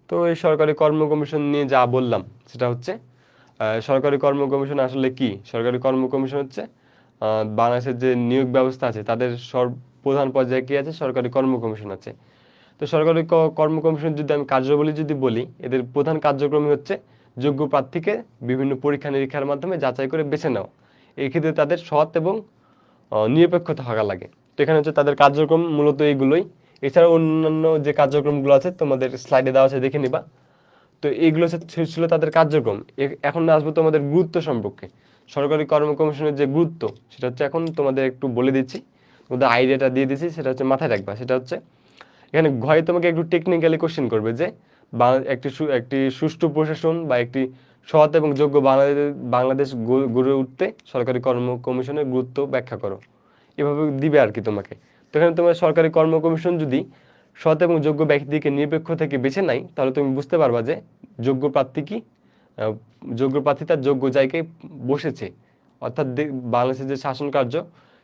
তো এই সরকারি কর্ম কমিশন নিয়ে যা বললাম সেটা হচ্ছে সরকারি কর্ম কমিশন আসলে কি। সরকারি কর্ম কমিশন হচ্ছে বাংলাদেশের যে নিয়োগ ব্যবস্থা আছে তাদের প্রধান পর্যায়ে কি আছে, সরকারি কর্ম কমিশন আছে। তো সরকারি কর্ম কমিশন যদি আমি কার্যাবলী যদি বলি, এদের প্রধান কার্যক্রমই হচ্ছে যোগ্য প্রার্থীকে বিভিন্ন পরীক্ষা নিরীক্ষার মাধ্যমে যাচাই করে বেছে নেওয়া। এই ক্ষেত্রে তাদের সৎ এবং নিরপেক্ষ থাকা লাগে। তো এখানে হচ্ছে তাদের কার্যক্রম মূলত এইগুলোই। এছাড়াও অন্যান্য যে কার্যক্রমগুলো আছে তোমাদের স্লাইডে দেওয়া আছে, দেখে নিবা। তো এইগুলো ছিল তাদের কার্যক্রম। এখন আসবো তোমাদের গুরুত্ব সম্পর্কে। সরকারি কর্ম কমিশনের যে গুরুত্ব সেটা হচ্ছে এখন তোমাদের একটু বলে দিচ্ছি, তোমাদের আইডিয়াটা দিয়ে দিচ্ছি, সেটা হচ্ছে মাথায় রাখবা। সেটা হচ্ছে এখানে ঘরে তোমাকে একটু টেকনিক্যালি কোশ্চেন করবে যে একটি সুষ্ঠু প্রশাসন বা একটি সৎ এবং যোগ্য বাংলাদেশ গড়ে উঠতে সরকারি কর্ম কমিশনের গুরুত্ব ব্যাখ্যা করো, এভাবে দিবে আর কি তোমাকে। তো এখানে তোমার সরকারি কর্ম কমিশন যদি সৎ এবং যোগ্য ব্যক্তিকে নিরপেক্ষ থেকে বেছে নেয়, তাহলে তুমি বুঝতে পারবা যে যোগ্য প্রার্থী কি, যোগ্য প্রার্থী তার যোগ্য জায়গায় বসেছে। অর্থাৎ বাংলাদেশের যে শাসন কার্য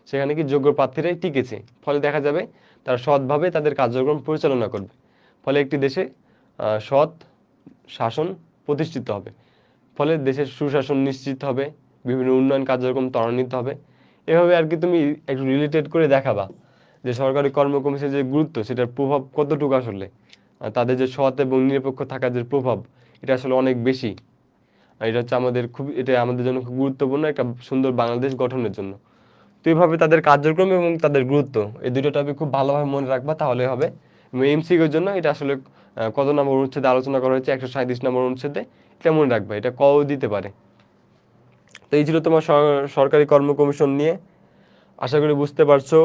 সেখানে কি যোগ্য প্রার্থীরাই টিকেছে। ফলে দেখা যাবে তারা সৎভাবে তাদের কার্যক্রম পরিচালনা করবে। ফলে একটি দেশে সৎ শাসন প্রতিষ্ঠিত হবে। ফলে দেশের সুশাসন নিশ্চিত হবে, বিভিন্ন উন্নয়ন কার্যক্রম ত্বরান্বিত হবে। এভাবে আর কি তুমি একটু রিলেটেড করে দেখাবা যে সরকারি কর্ম কমিশনের যে গুরুত্ব সেটার প্রভাব কতটুকু আসলে, তাদের যে সৎ এবং নিরপেক্ষ থাকার যে প্রভাব এটা আসলে অনেক বেশি। আর এটা হচ্ছে এটা আমাদের জন্য খুব গুরুত্বপূর্ণ একটা সুন্দর বাংলাদেশ গঠনের জন্য। তো এইভাবে তাদের কার্যক্রম এবং তাদের গুরুত্ব এই দুটো টপিক খুব ভালোভাবে মনে রাখবা, তাহলে হবে। এমসিকিউর জন্য এটা আসলে কত নম্বর অনুচ্ছেদে আলোচনা করা হয়েছে, 137 নম্বর অনুচ্ছেদে, এটা মনে রাখবা, এটা কও দিতে পারে। তো এই ছিল তোমার সরকারি কর্ম কমিশন নিয়ে। আশা করি বুঝতে পারছো।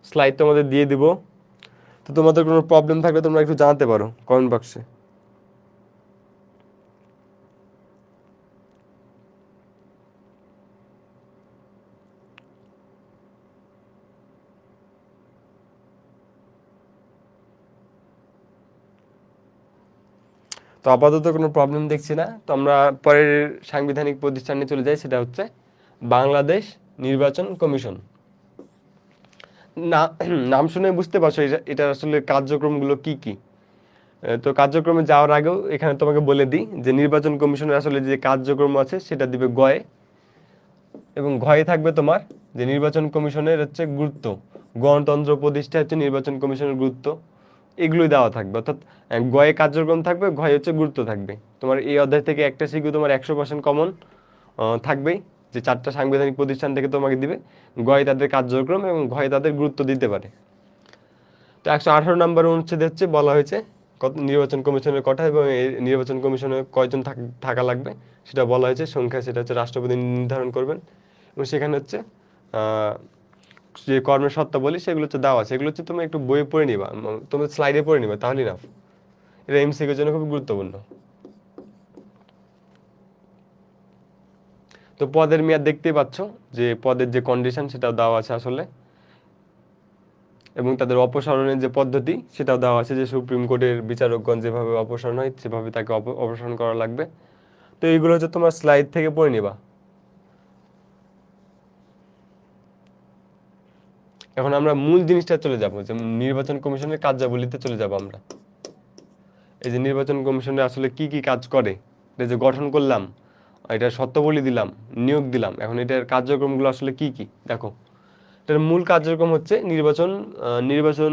স্লাইড তোমাদের দিয়ে দিব। তো তোমাদের কোনো প্রবলেম থাকলে তোমরা একটু জানাতে পারো কমেন্ট বক্সে। তো আপাতত কোনো প্রবলেম দেখছি না। তো আমরা পরের সাংবিধানিক প্রতিষ্ঠানে চলে যাই, সেটা হচ্ছে বাংলাদেশ নির্বাচন কমিশন। না, নাম শুনে বুঝতে পারছো এটা আসলে কার্যক্রমগুলো কি কি। তো কার্যক্রমে যাওয়ার আগেও এখানে তোমাকে বলে দিই যে নির্বাচন কমিশনের আসলে যে কার্যক্রম আছে সেটা দিবে গয়ে, এবং ঘয়ে থাকবে তোমার যে নির্বাচন কমিশনের হচ্ছে গুরুত্ব, গণতন্ত্র প্রতিষ্ঠা হচ্ছে নির্বাচন কমিশনের গুরুত্ব, এগুলোই দেওয়া থাকবে। অর্থাৎ গয়ে কার্যক্রম থাকবে, ঘয়ে হচ্ছে গুরুত্ব থাকবে। তোমার এই অধ্যায় থেকে একটা সিকিউ তোমার 100% কমন থাকবেই, যে 4টা সাংবিধানিক প্রতিষ্ঠান থেকে তোমাকে দিবে। গয়ে তাদের কার্যক্রম এবং ঘয়ে তাদের গুরুত্ব দিতে পারে। তো 118 নম্বর অনুচ্ছেদে হচ্ছে বলা হয়েছে কত নির্বাচন কমিশনের কথা, এবং এই নির্বাচন কমিশনে কয়জন থাকা লাগবে সেটা বলা হয়েছে সংখ্যা, সেটা হচ্ছে রাষ্ট্রপতি নির্ধারণ করবেন। এবং সেখানে হচ্ছে যে কর্মের শর্তাবলী সেগুলো হচ্ছে দেওয়া আছে, এগুলো হচ্ছে তুমি একটু বইয়ে পড়ে নিবা, তুমি স্লাইডে পড়ে নিবা, তাহলেই না। এটা এমসিকিউর জন্য খুব গুরুত্বপূর্ণ। তো পদের মেয়াদ দেখতেই পাচ্ছ, যে পদের যে কন্ডিশন সেটাও দেওয়া আছে আসলে, এবং তাদের অপসারণের যে পদ্ধতি সেটাও দেওয়া আছে, যে সুপ্রিম কোর্টের বিচারকগণ যেভাবে অপসারণ হয় সেভাবে তাকে অপসারণ করা লাগবে। তো এইগুলো হচ্ছে তোমার স্লাইড থেকে পড়ে নিবা। এখন আমরা মূল জিনিসটা চলে যাব, যে নির্বাচন কমিশনের কার্যাবলীতে চলে যাব আমরা। এই যে নির্বাচন কমিশনে আসলে কি কি কাজ করে, এটা যে গঠন করলাম, এটা শর্তাবলী দিলাম, নিয়োগ দিলাম, এখন এটার কার্যক্রমগুলো আসলে কি কি দেখো। এটার মূল কার্যক্রম হচ্ছে নির্বাচন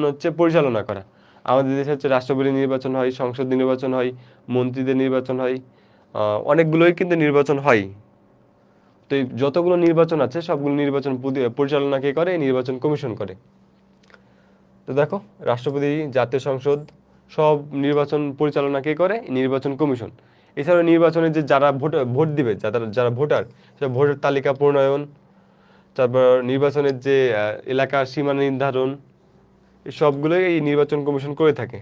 হচ্ছে পরিচালনা করা। আমাদের দেশে হচ্ছে রাষ্ট্রপতি নির্বাচন হয়, সংসদ নির্বাচন হয়, মন্ত্রীদের নির্বাচন হয়, অনেকগুলোই কিন্তু নির্বাচন হয়। তো এই যতগুলো নির্বাচন আছে সবগুলো নির্বাচন পরিচালনা কে করে? নির্বাচন কমিশন করে। তো দেখো, রাষ্ট্রপতি, জাতীয় সংসদ, সব নির্বাচন পরিচালনা কে করে? নির্বাচন কমিশন। এছাড়াও নির্বাচনে যে যারা ভোট দিবে, যারা ভোটার, সে ভোটার তালিকা প্রণয়ন, তারপর নির্বাচনের যে এলাকার সীমানা নির্ধারণ, এই সবগুলোই এই নির্বাচন কমিশন করে থাকে।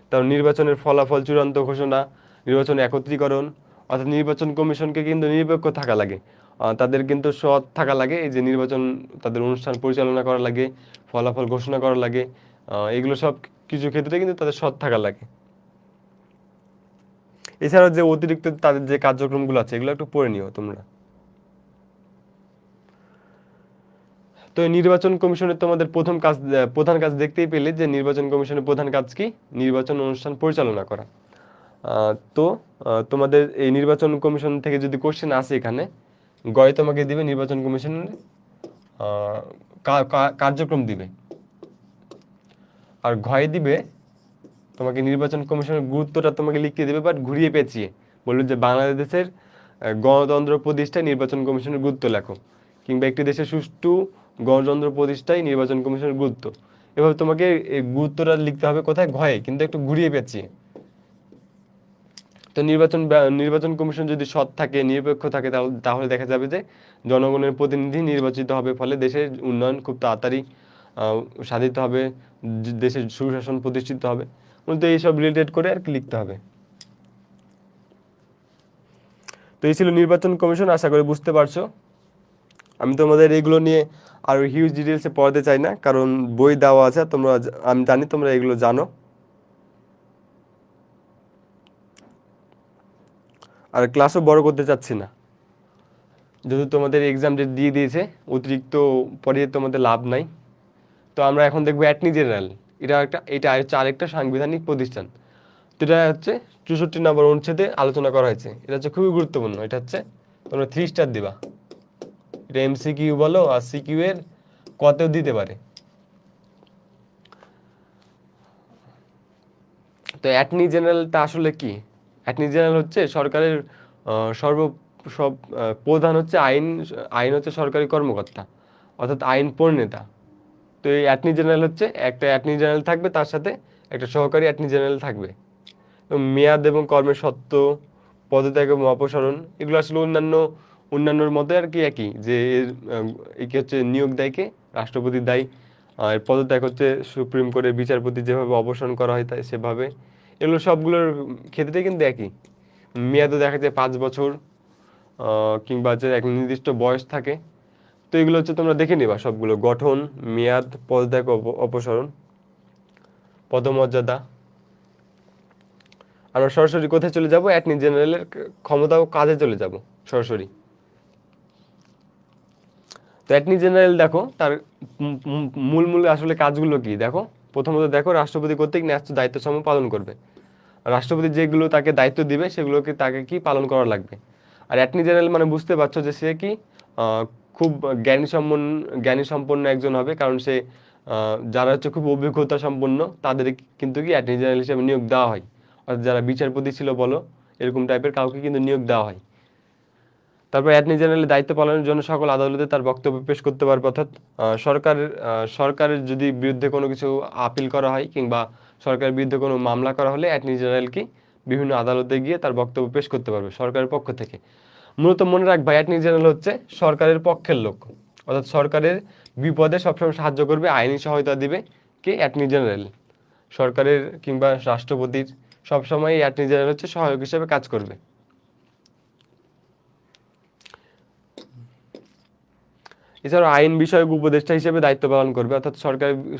তারপর নির্বাচনের ফলাফল চূড়ান্ত ঘোষণা, নির্বাচন একত্রীকরণ, অর্থাৎ নির্বাচন কমিশনকে কিন্তু নিরপেক্ষ থাকা লাগে, তাদের কিন্তু সৎ থাকা লাগে। এই যে নির্বাচন, তাদের অনুষ্ঠান পরিচালনা করা লাগে, ফলাফল ঘোষণা করা লাগে, এগুলো সব কিছু ক্ষেত্রে কিন্তু তাদের সৎ থাকা লাগে। এছাড়াও যে অতিরিক্ত তাদের যে কার্যক্রমগুলো আছে এগুলো একটু পড়ে নিও তোমরা। তো এই নির্বাচন কমিশনের তোমাদের প্রধান কাজ দেখতেই পেলে যে নির্বাচন কমিশনের প্রধান কাজ কি? নির্বাচন অনুষ্ঠান পরিচালনা করা। তো তোমাদের এই নির্বাচন কমিশন থেকে যদি কোশ্চেন আসে এখানে, গয় তোমাকে দিবে নির্বাচন কমিশনের কার্যক্রম দিবে, আর ঘয়ে দিবে তোমাকে নির্বাচন কমিশনের গুরুত্বটা তোমাকে লিখতে দেবে, বাট ঘুরিয়ে পেঁচিয়ে বললো যে বাংলাদেশের গণতন্ত্র প্রতিষ্ঠায় নির্বাচন কমিশনের গুরুত্ব লেখো, কিংবা একটি দেশের সুষ্ঠু গণতন্ত্র প্রতিষ্ঠায় নির্বাচন কমিশনের গুরুত্ব। এভাবে তোমাকে এই গুরুত্বটা লিখতে হবে কোথায়? ঘয়ে, কিন্তু একটু ঘুরিয়ে পেঁচিয়ে। তো নির্বাচন কমিশন যদি সৎ থাকে, নিরপেক্ষ থাকে, তাহলে দেখা যাবে যে জনগণের প্রতিনিধি নির্বাচিত হবে, ফলে দেশের উন্নয়ন খুব তাড়াতাড়ি সাধিত হবে, দেশের সুশাসন প্রতিষ্ঠিত হবে। মূলত এইসব রিলেটেড করে আর কি লিখতে হবে। তো এই ছিল নির্বাচন কমিশন, আশা করি বুঝতে পারছো। আমি তোমাদের এগুলো নিয়ে আরো হিউজ ডিটেলসে পড়াতে চাই না, কারণ বই দেওয়া আছে, আমি জানি তোমরা এগুলো জানো। আর ক্লাসও বড় করতে চাচ্ছি না, যেহেতু তোমাদের এক্সাম ডেট দিয়ে দিয়েছে, অতিরিক্ত পড়িয়ে তোমাদের লাভ নাই। তো আমরা এখন দেখবো অ্যাটর্নি জেনারেল। এটা হচ্ছে আরেকটা সাংবিধানিক প্রতিষ্ঠান। তো এটা হচ্ছে 64 নম্বর অনুচ্ছেদে আলোচনা করা হয়েছে। এটা হচ্ছে খুবই গুরুত্বপূর্ণ। এটা হচ্ছে তোমরা 3 স্টার দিবা। এটা এমসিকিউ বলো, আর সিকিউ এর কতেও দিতে পারে। তো অ্যাটর্নি জেনারেলটা আসলে কি? অ্যাটর্নি জেনারেল হচ্ছে সরকারের সর্ব সব প্রধান হচ্ছে আইন হচ্ছে সরকারি কর্মকর্তা, অর্থাৎ আইন প্রণেতা। তো এই অ্যাটর্নি জেনারেল হচ্ছে, একটা অ্যাটর্নি জেনারেল থাকবে, তার সাথে একটা সহকারী অ্যাটর্নি জেনারেল থাকবে। এবং মেয়াদ এবং কর্মের সত্ত্ব, পদত্যাগ এবং অপসারণ, এগুলো আসলে অন্যান্যর মতো আর কি একই, যে একে হচ্ছে নিয়োগ দেয় কে? রাষ্ট্রপতি দেয়। আর পদত্যাগ হচ্ছে সুপ্রিম কোর্টের বিচারপতি যেভাবে অপসারণ করা হয় তাই সেভাবে। এগুলো সবগুলোর ক্ষেত্রে কিন্তু একই। মেয়াদও দেখা যায় 5 বছর, কিংবা যে এক নির্দিষ্ট বয়স থাকে। তো এগুলো হচ্ছে তোমরা দেখে নিবা সবগুলো: গঠন, মেয়াদ, পদত্যাগ, অপসারণ, পদমর্যাদা। আমরা সরাসরি কোথায় চলে যাব? অ্যাটর্নি জেনারেলের ক্ষমতা ও কাজে চলে যাব সরাসরি। তো অ্যাটর্নি জেনারেল দেখো তার মূল আসলে কাজগুলো কি দেখো। প্রথমত দেখো, রাষ্ট্রপতি কর্তৃক ন্যস্ত দায়িত্ব সমূহ পালন করবে। রাষ্ট্রপতি যেগুলো তাকে দায়িত্ব দিবে সেগুলোকে তাকে কি পালন করা লাগবে। আর অ্যাটর্নি জেনারেল মানে বুঝতে পারছো যে সে কি খুব জ্ঞানী সম্পন্ন একজন হবে, কারণ সে যারা হচ্ছে খুব অভিজ্ঞতা সম্পন্ন তাদের কিন্তু কি অ্যাটর্নি জেনারেল হিসেবে নিয়োগ দেওয়া হয়। অর্থাৎ যারা বিচারপতি ছিল বলো, এরকম টাইপের কাউকে কিন্তু নিয়োগ দেওয়া হয়। তারপর অ্যাটর্নি জেনারেলের দায়িত্ব পালনের জন্য সকল আদালতে তার বক্তব্য পেশ করতে পারবে। অর্থাৎ সরকারের যদি বিরুদ্ধে কোনো কিছু আপিল করা হয়, কিংবা সরকারের বিরুদ্ধে কোনো মামলা করা হলে অ্যাটর্নি জেনারেল কি বিভিন্ন আদালতে গিয়ে তার বক্তব্য পেশ করতে পারবে সরকারের পক্ষ থেকে। মূলত মনে রাখবা, অ্যাটর্নি জেনারেল হচ্ছে সরকারের পক্ষের লোক, অর্থাৎ সরকারের বিপদে সবসময় সাহায্য করবে, আইনি সহায়তা দিবে কে? Attorney general. সরকারের কিংবা রাষ্ট্রপতির সবসময় অ্যাটর্নি জেনারেল হচ্ছে সহায়ক হিসেবে কাজ করবে। এছাড়াও আইন বিষয়ক উপদেষ্টা হিসেবে দায়িত্ব পালন করবে, অর্থাৎ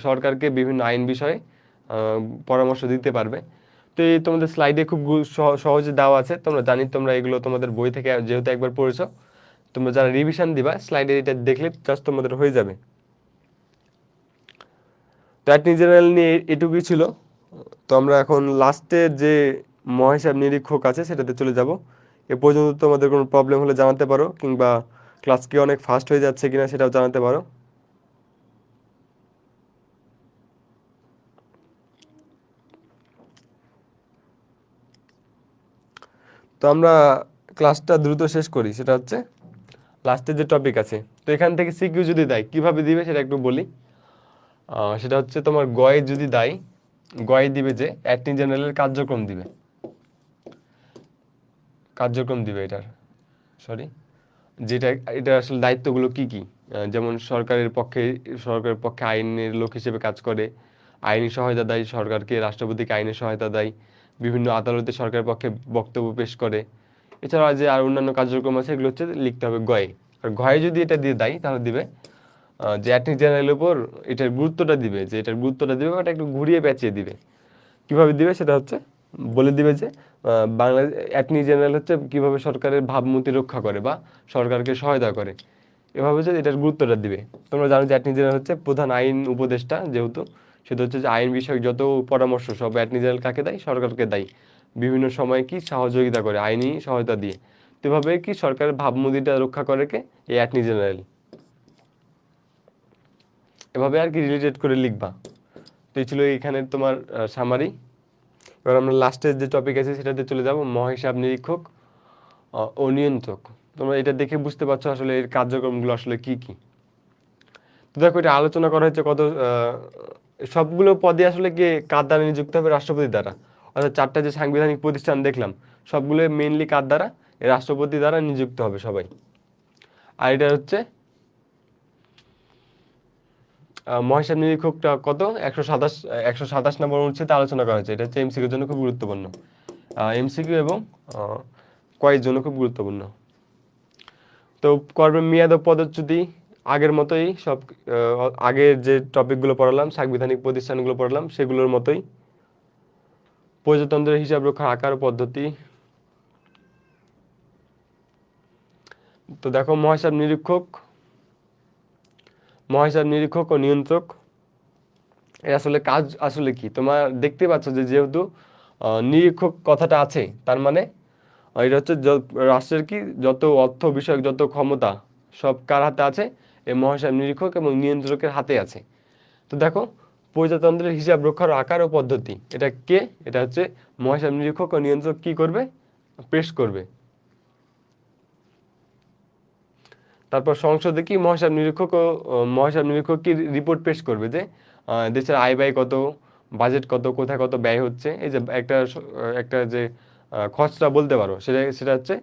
সরকারকে বিভিন্ন আইন বিষয়ে পরামর্শ দিতে পারবে। তো এই তোমাদের স্লাইডে খুব সহজে দেওয়া আছে, তোমরা এগুলো তোমাদের বই থেকে যেহেতু একবার পড়েছো, তোমরা যারা রিভিশন দিবা স্লাইডে এটা দেখলে জাস্ট তোমাদের হয়ে যাবে। তো অ্যাটর্নি জেনারেল নিয়ে এটুকুই ছিল। তো আমরা এখন লাস্টের যে মহাহিসাব নিরীক্ষক আছে সেটাতে চলে যাব। এ পর্যন্ত তোমাদের কোনো প্রবলেম হলে জানাতে পারো, কিংবা ক্লাস কি অনেক ফাস্ট হয়ে যাচ্ছে কিনা সেটাও জানাতে পারো। তো আমরা ক্লাসটা দ্রুত শেষ করি, সেটা হচ্ছে লাস্টের যে টপিক আছে। তো এখান থেকে সিকিউ যদি দেয় কীভাবে দিবে সেটা একটু বলি। সেটা হচ্ছে তোমার গয়ে যদি দেয়, গয়ে দিবে যে অ্যাটর্নি জেনারেলের কার্যক্রম দিবে এটার, সরি, যেটা এটা আসলে দায়িত্বগুলো কি কি। যেমন সরকারের পক্ষে আইনের লোক হিসেবে কাজ করে, আইনি সহায়তা দেয় সরকারকে, রাষ্ট্রপতিকে আইনের সহায়তা দেয়, বিভিন্ন আদালতে সরকারের পক্ষে বক্তব্য পেশ করে। এছাড়া যে আর অন্যান্য কার্যক্রম আছে এগুলো হচ্ছে লিখতে হবে গয়ে। আর ঘয়ে যদি এটা দিয়ে দেয় তাহলে দিবে যে অ্যাটর্নি জেনারেলের উপর এটার গুরুত্বটা দিবে, যে এটার গুরুত্বটা দিবে ওটা একটু ঘুরিয়ে পেঁচিয়ে দিবে। কিভাবে দিবে সেটা হচ্ছে বলে দিবে যে বাংলাদেশ অ্যাটর্নি জেনারেল হচ্ছে কিভাবে সরকারের ভাবমূর্তি রক্ষা করে বা সরকারকে সহায়তা করে, এভাবে হচ্ছে এটার গুরুত্বটা দিবে। তোমরা জানো যে অ্যাটর্নি জেনারেল হচ্ছে প্রধান আইন উপদেষ্টা, যেহেতু সেটা হচ্ছে যে আইন বিষয়ক যত পরামর্শ সব অ্যাটর্নি জেনারেল কাকে দেয়, সরকারকে দেয়, বিভিন্ন সময় কি সহযোগিতা করে আইনি সহায়তা দিয়ে। তো এভাবে কি সরকারের ভাবমূর্তিটা রক্ষা করে কে, এই অ্যাটর্নি জেনারেল। এভাবে আর কি রিলেটেড করে লিখবা। তো এই ছিল এইখানে তোমার সামারি। এবার আমরা লাস্টের যে টপিক আছে সেটাতে চলে যাব, মহাহিসাব নিরীক্ষক ও নিয়ন্ত্রক। তোমরা এটা দেখে বুঝতে পারছো আসলে এর কার্যক্রমগুলো আসলে কি কি। তো দেখো এটা আলোচনা করা হচ্ছে কত সবগুলো পদে আসলে কি কার দ্বারা নিযুক্ত হবে, রাষ্ট্রপতি দ্বারা। অর্থাৎ চারটা যে সাংবিধানিক প্রতিষ্ঠান দেখলাম সবগুলো মেইনলি কার দ্বারা, এই রাষ্ট্রপতি দ্বারা নিযুক্ত হবে সবাই। আর এটা হচ্ছে মহাহিসাব নিরীক্ষকটা কত, 127 নম্বর অনুচ্ছেদে আলোচনা করা হয়েছে। এটা হচ্ছে এমসিকিউর জন্য খুব গুরুত্বপূর্ণ। এমসিকিউ এবং কয়ের জন্য খুব গুরুত্বপূর্ণ। তো কর্মের মেয়াদ ও পদচ্যুতি আগের মতোই সব, আগের যে টপিকগুলো পড়ালাম, সাংবিধানিক প্রতিষ্ঠানগুলো পড়ালাম সেগুলোর মতোই। প্রজাতন্ত্রের হিসাব রক্ষার আকার ও পদ্ধতি। তো দেখো মহাহিসাব নিরীক্ষক ও নিয়ন্ত্রক এর আসলে কাজ আসলে কি, তোমার দেখতে পাচ্ছ যে যেহেতু নিরীক্ষক কথাটা আছে, তার মানে এটা হচ্ছে রাষ্ট্রের কি যত অর্থ বিষয়ক যত ক্ষমতা সব কার হাতে আছে, এই মহাহিসাব নিরীক্ষক এবং নিয়ন্ত্রকের হাতে আছে। তো দেখো প্রজাতন্ত্রের হিসাব রক্ষার আকার ও পদ্ধতি, এটা কে, এটা হচ্ছে মহাহিসাব নিরীক্ষক ও নিয়ন্ত্রক কি করবে, পেশ করবে। তারপর সংসদে কি মহাহিসাব নিরীক্ষক কি রিপোর্ট পেশ করবে যে দেশের আয় ব্যয় কত, বাজেট কত, কোথায় কত ব্যয় হচ্ছে, এই যে একটা যে খরচটা বলতে পারো, সেটা সেটা হচ্ছে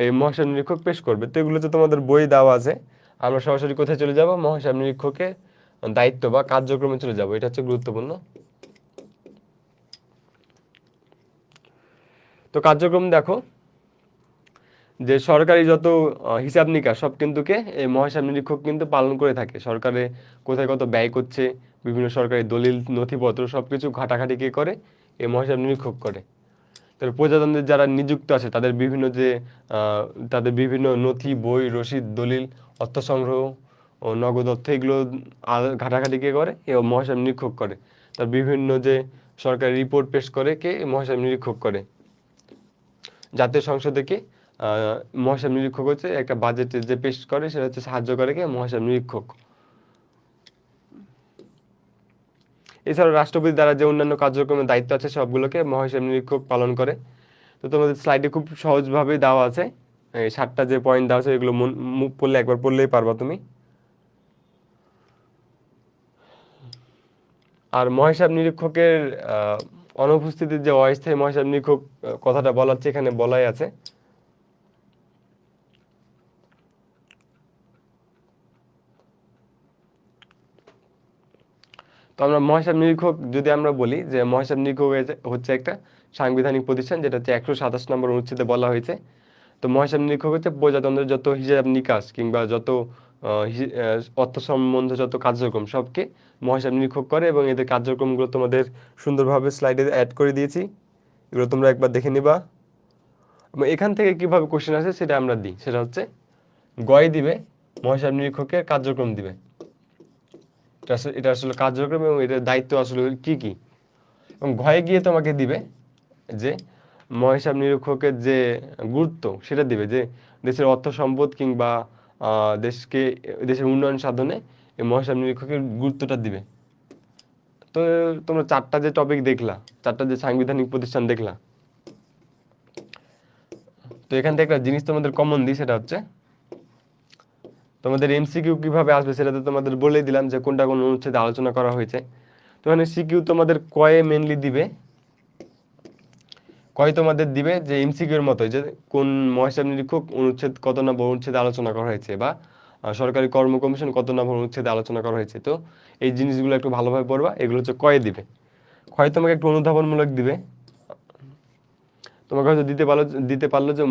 এই মহাহিসাব নিরীক্ষক পেশ করবে। তো এগুলো তো তোমাদের বই দেওয়া আছে, আমরা সরাসরি কোথায় চলে যাব, মহাহিসাব নিরীক্ষকের দায়িত্ব বা কার্যক্রমে চলে যাব। এটা হচ্ছে গুরুত্বপূর্ণ। তো কার্যক্রম দেখো যে সরকারি যত হিসাব নিকাশ সব কিন্তু এই মহাহিসাব নিরীক্ষক কিন্তু পালন করে থাকে। সরকারে কোথায় কত ব্যয় করছে, বিভিন্ন সরকারি দলিল নথিপত্র সব কিছু ঘাটাঘাটি কে করে, এই মহাহিসাব নিরীক্ষক করে। তারপর প্রজাতন্ত্রের যারা নিযুক্ত আছে তাদের বিভিন্ন নথি, বই, রসিদ, দলিল, অর্থ সংগ্রহ ও নগদ অর্থ এগুলো ঘাটাঘাটি কে করে, এই মহাহিসাব নিরীক্ষক করে। তার বিভিন্ন যে সরকারি রিপোর্ট পেশ করে কে, মহাহিসাব নিরীক্ষক করে। জাতীয় সংসদে কি মহাহিসাব নিরীক্ষক হচ্ছে একটা বাজেট যে পেশ করে, সেটা হচ্ছে সাহায্য করে কে, মহাহিসাব নিরীক্ষক। এছাড়াও রাষ্ট্রপতি দ্বারা যে অন্যান্য কার্যক্রমের দায়িত্ব আছে সবগুলোকে মহাহিসাব নিরীক্ষক পালন করে। তো তোমাদের স্লাইডে খুব সহজভাবে দেওয়া আছে, এই 7টা যে পয়েন্ট দেওয়া আছে এগুলো মুখ পড়লে একবার পড়লেই পারবা তুমি। আর মহাহিসাব নিরীক্ষকের অনুপস্থিতির যে অস্থায়ী মহাহিসাব নিরীক্ষক কথাটা বলা হচ্ছে, এখানে বলাই আছে। তো আমরা মহাহিসাব নিরীক্ষক যদি আমরা বলি যে মহাহিসাব নিরীক্ষক হচ্ছে একটা সাংবিধানিক প্রতিষ্ঠান, যেটা হচ্ছে 127 নম্বর অনুচ্ছেদে বলা হয়েছে। তো মহাহিসাব নিরীক্ষক হচ্ছে প্রজাতন্ত্রের যত হিসাব নিকাশ কিংবা যত অর্থ সম্বন্ধে যত কার্যক্রম সবকে মহাহিসাব নিরীক্ষক করে, এবং এদের কার্যক্রমগুলো তোমাদের সুন্দরভাবে স্লাইডে অ্যাড করে দিয়েছি, এগুলো তোমরা একবার দেখে নিবা। এবং এখান থেকে কিভাবে কোশ্চেন আসে সেটা আমরা দিই, সেটা হচ্ছে গয় দিবে, মহাহিসাব নিরীক্ষকের কার্যক্রম দিবে, এটা আসলে কার্যক্রম এবং এটার দায়িত্ব আসলে কি কি। এবং ঘয়ে গিয়ে তোমাকে দিবে যে মহাহিসাব নিরীক্ষকের যে গুরুত্ব সেটা দিবে, যে দেশের অর্থ সম্পদ কিংবা দেশকে দেশের উন্নয়ন সাধনে এই মহাহিসাব নিরীক্ষকের গুরুত্বটা দিবে। তো তোমরা চারটা যে টপিক দেখলা, চারটা যে সাংবিধানিক প্রতিষ্ঠান দেখলা, তো এখান থেকে একটা জিনিস তোমাদের কমন দিই, সেটা হচ্ছে তোমাদের এমসিকিউ কিভাবে আসবে সেটা তো তোমাদের বলেই দিলাম যে কোনটা কোন অনুচ্ছেদে আলোচনা করা হয়েছে। তো এখানে সিকিউ তোমাদের কয়ে মেনলি দিবে, কয় তোমাদের দিবে যে এমসিকিউ এর মতো, যে কোন মহাহিসাব নিরীক্ষক অনুচ্ছেদ কত নম্বর অনুচ্ছেদে আলোচনা করা হয়েছে, বা সরকারি কর্ম কমিশন কত নম্বর অনুচ্ছেদে আলোচনা করা হয়েছে। তো এই জিনিসগুলো একটু ভালোভাবে পড়বা, এগুলো হচ্ছে কয়ে দিবে। ক্ষয় তোমাকে একটু অনুধাবনমূলক দিবে, তোমাকে হয়তো দিতে পারলো যে